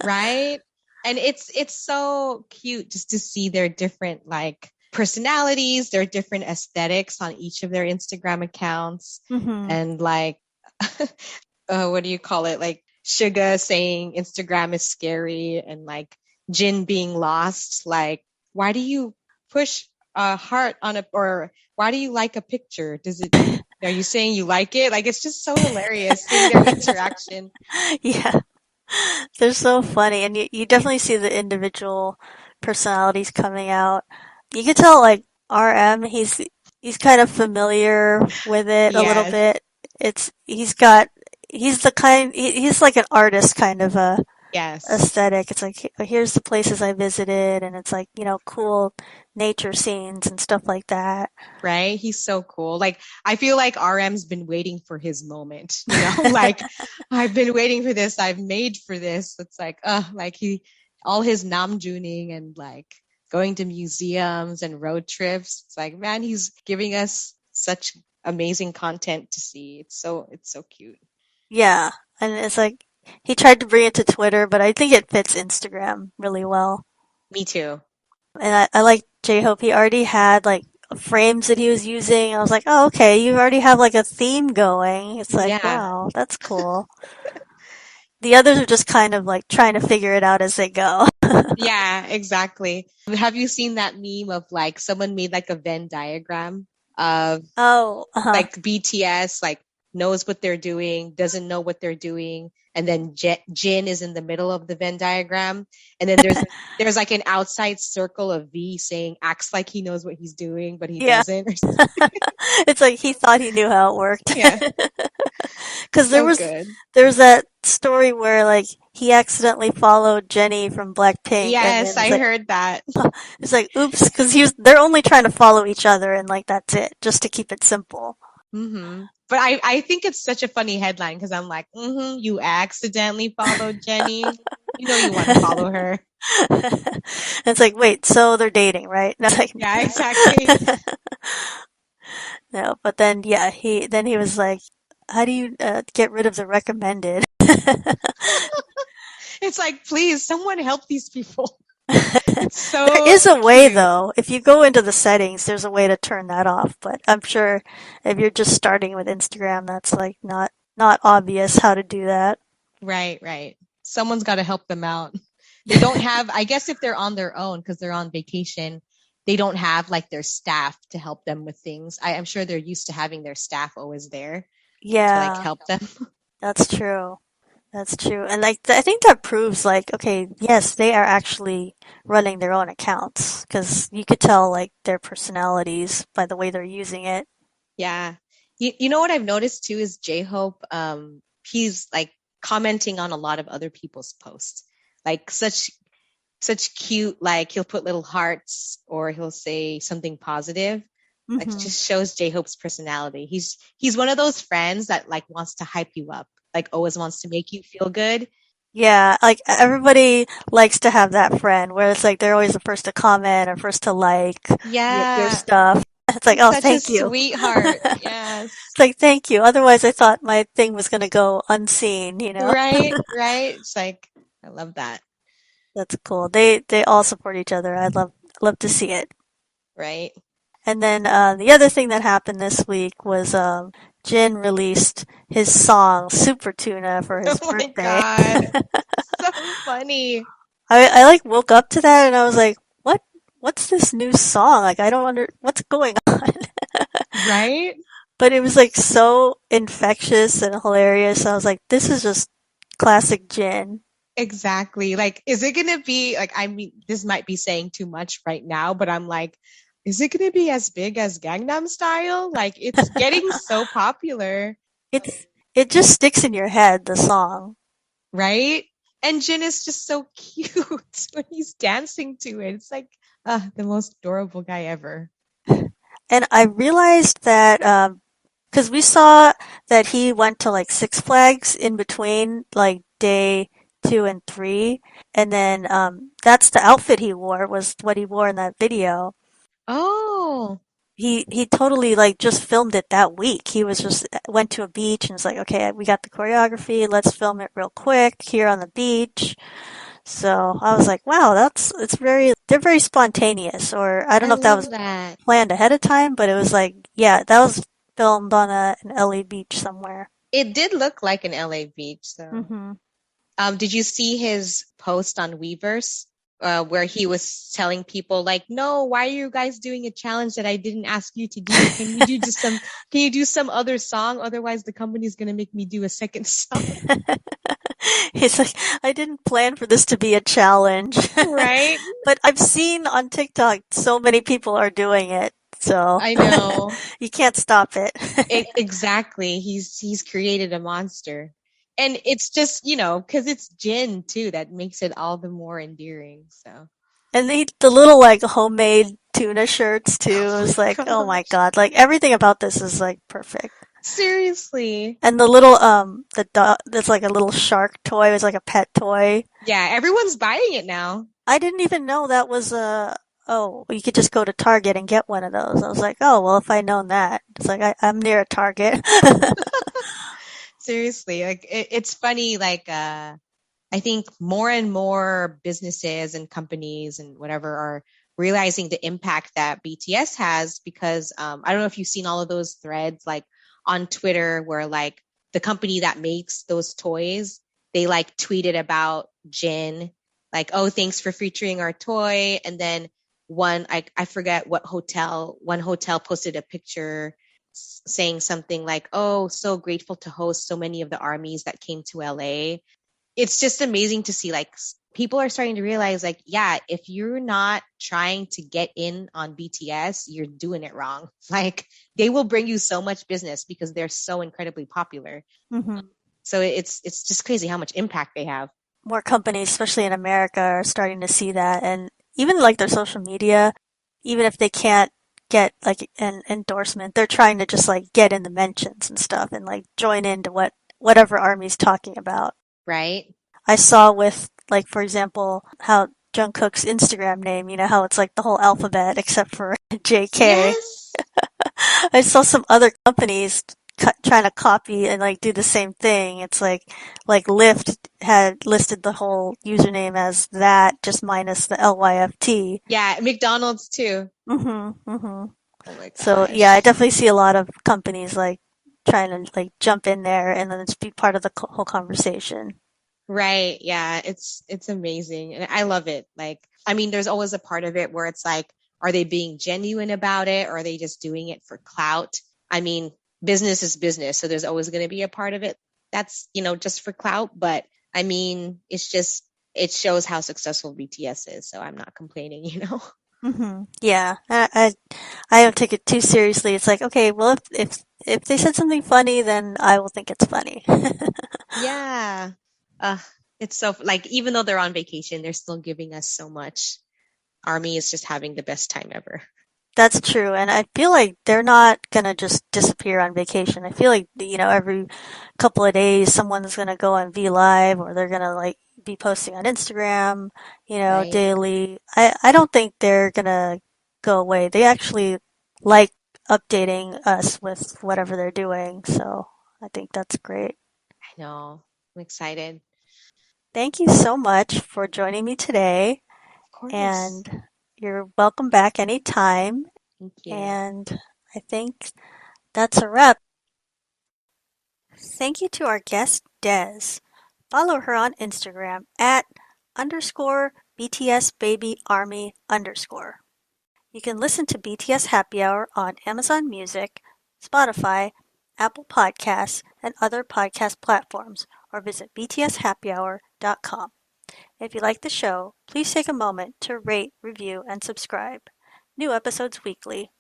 Right? And it's so cute just to see their different like personalities, their different aesthetics on each of their Instagram accounts. Hmm. And like what do you call it? Like Suga saying Instagram is scary and like Jin being lost. Like, why do you push a heart on a, or why do you like a picture? Are you saying you like it? Like, it's just so hilarious seeing their interaction. Yeah. They're so funny, and you definitely see the individual personalities coming out. You can tell, like, RM, he's kind of familiar with it a little Yes, bit. He's the kind, he's like an artist kind of a yes. aesthetic. It's like, here's the places I visited, and it's like, cool nature scenes and stuff like that. Right? He's so cool. Like, I feel like RM's been waiting for his moment, you know? Like, I've been waiting for this. I've made for this. It's like, like all his namjooning and like going to museums and road trips. It's like, man, he's giving us such amazing content to see. It's so cute. Yeah, and it's like, he tried to bring it to Twitter, but I think it fits Instagram really well. Me too. And I like J-Hope. He already had like frames that he was using. I was like, oh, okay, you already have like a theme going. It's like, Yeah. wow, that's cool. The others are just kind of like trying to figure it out as they go. Yeah, exactly. Have you seen that meme of like someone made like a Venn diagram of Oh, uh-huh. like BTS like knows what they're doing, doesn't know what they're doing, and then Jin is in the middle of the Venn diagram, and then there's like an outside circle of V saying acts like he knows what he's doing, but he Yeah. doesn't. It's like he thought he knew how it worked. Yeah, Because so good. there was that story where like he accidentally followed Jennie from Blackpink, and Yes, then I heard that. it's like oops, because they're only trying to follow each other, and like that's it, just to keep it simple. But I think it's such a funny headline because I'm like, you accidentally followed Jenny. You know you want to follow her. And it's like, wait, so they're dating, right? And I was like, Yeah, exactly. no. But then, yeah, he was like, how do you get rid of the recommended? It's like, please, someone help these people. It's There so is a way cute. though. If you go into the settings, there's a way to turn that off. But I'm sure if you're just starting with Instagram, that's like not obvious how to do that. Right, right. Someone's got to help them out. They don't have, I guess, if they're on their own because they're on vacation, they don't have like their staff to help them with things. I'm sure they're used to having their staff always there to like Yeah, help them. that's true. That's true. And like I think that proves like okay, yes, they are actually running their own accounts because you could tell like their personalities by the way they're using it. Yeah. You know what I've noticed too is J-Hope, he's like commenting on a lot of other people's posts. Like such cute, like he'll put little hearts or he'll say something positive. Like it Hmm. just shows J-Hope's personality. He's one of those friends that like wants to hype you up, like always wants to make you feel good. Yeah, like everybody likes to have that friend where it's like they're always the first to comment or first to like your Yeah, stuff. It's like, he's oh, such a thank you. sweetheart. Yes. It's like, thank you. Otherwise, I thought my thing was going to go unseen. Right, right. It's like I love that. That's cool. They all support each other. I'd love to see it. Right. And then the other thing that happened this week was Jin released his song Super Tuna for Oh his my birthday. God. So funny. I like woke up to that and I was like, what's this new song? Like I don't what's going on. Right? But it was like so infectious and hilarious. I was like, this is just classic Jin. Exactly. Like, is it gonna be like, I mean, this might be saying too much right now, but I'm like, is it gonna be as big as Gangnam Style? Like, it's getting so popular, It's it just sticks in your head, the song. right? And Jin is just so cute when he's dancing to it. It's like, the most adorable guy ever. And I realized that because we saw that he went to like Six Flags in between like day 2 and 3, and then that's the outfit he wore was what he wore in that video. Oh, He totally like just filmed it that week. He was just went to a beach and was like, okay, we got the choreography. Let's film it real quick here on the beach. So I was like, wow, they're very spontaneous. Or I don't I know if that love was that. planned ahead of time, but it was like, yeah, that was filmed on an LA beach somewhere. It did look like an LA beach, though. Hmm. Did you see his post on Weverse, where he was telling people like, "No, why are you guys doing a challenge that I didn't ask you to do? Can you do some other song? Otherwise, the company's gonna make me do a second song." He's like, I didn't plan for this to be a challenge. Right? But I've seen on TikTok so many people are doing it, so I know. you can't stop it. Exactly. He's created a monster. And it's just, because it's Jin too, that makes it all the more endearing. So, And the little like homemade tuna shirts too oh is like, my oh my gosh. God, like everything about this is like perfect. Seriously. And the little the dog that's like a little shark toy, it was like a pet toy. Yeah, everyone's buying it now. I didn't even know that was a oh, you could just go to Target and get one of those. I was like, oh well, if I'd known that. It's like I'm near a Target. Seriously, like it's funny. Like I think more and more businesses and companies and whatever are realizing the impact that BTS has because I don't know if you've seen all of those threads like on Twitter where like the company that makes those toys they like tweeted about Jin like oh thanks for featuring our toy and then I forget what hotel one hotel posted a picture saying something like oh so grateful to host so many of the armies that came to LA. It's just amazing to see like people are starting to realize like yeah if you're not trying to get in on BTS you're doing it wrong. Like they will bring you so much business because they're so incredibly popular. Hmm. So it's just crazy how much impact they have. More companies, especially in America, are starting to see that, and even like their social media, even if they can't get like an endorsement, they're trying to just like get in the mentions and stuff and like join into whatever army's talking about. Right. I saw with like for example how Jungkook's Instagram name, how it's like the whole alphabet except for JK. Yes. I saw some other companies trying to copy and like do the same thing. It's like Lyft had listed the whole username as that, just minus the LYFT. Yeah, McDonald's too. Mm-hmm. Mm-hmm. Oh my So yeah, I gosh. definitely see a lot of companies like trying to like jump in there and then just be part of the whole conversation. Right. Yeah. It's amazing. And I love it. Like, I mean, there's always a part of it where it's like, are they being genuine about it or are they just doing it for clout? I mean, business is business. So there's always going to be a part of it that's, just for clout. But I mean, it shows how successful BTS is. So I'm not complaining. Mm-hmm. Yeah, I don't take it too seriously. It's like, okay, well, if they said something funny, then I will think it's funny. Yeah. Uh, it's so, like, even though they're on vacation, they're still giving us so much. Army is just having the best time ever. That's true, and I feel like they're not gonna just disappear on vacation. I feel like, every couple of days someone's gonna go on V Live or they're gonna like be posting on Instagram, Right. daily. I don't think they're gonna go away. They actually like updating us with whatever they're doing, so I think that's great. I know. I'm excited. Thank you so much for joining me today, Of course. and you're welcome back anytime. Thank you. And I think that's a wrap. Thank you to our guest, Des. Follow her on Instagram at underscore BTS Baby Army underscore. You can listen to BTS Happy Hour on Amazon Music, Spotify, Apple Podcasts, and other podcast platforms, or visit btshappyhour.com. If you like the show, please take a moment to rate, review, and subscribe. New episodes weekly.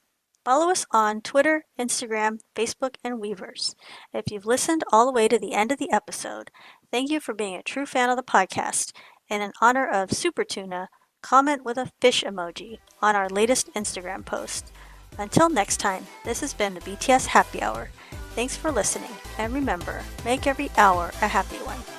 Follow us on Twitter, Instagram, Facebook, and Weavers. If you've listened all the way to the end of the episode, thank you for being a true fan of the podcast. And in honor of Super Tuna, comment with a fish emoji on our latest Instagram post. Until next time, this has been the BTS Happy Hour. Thanks for listening, and remember, make every hour a happy one.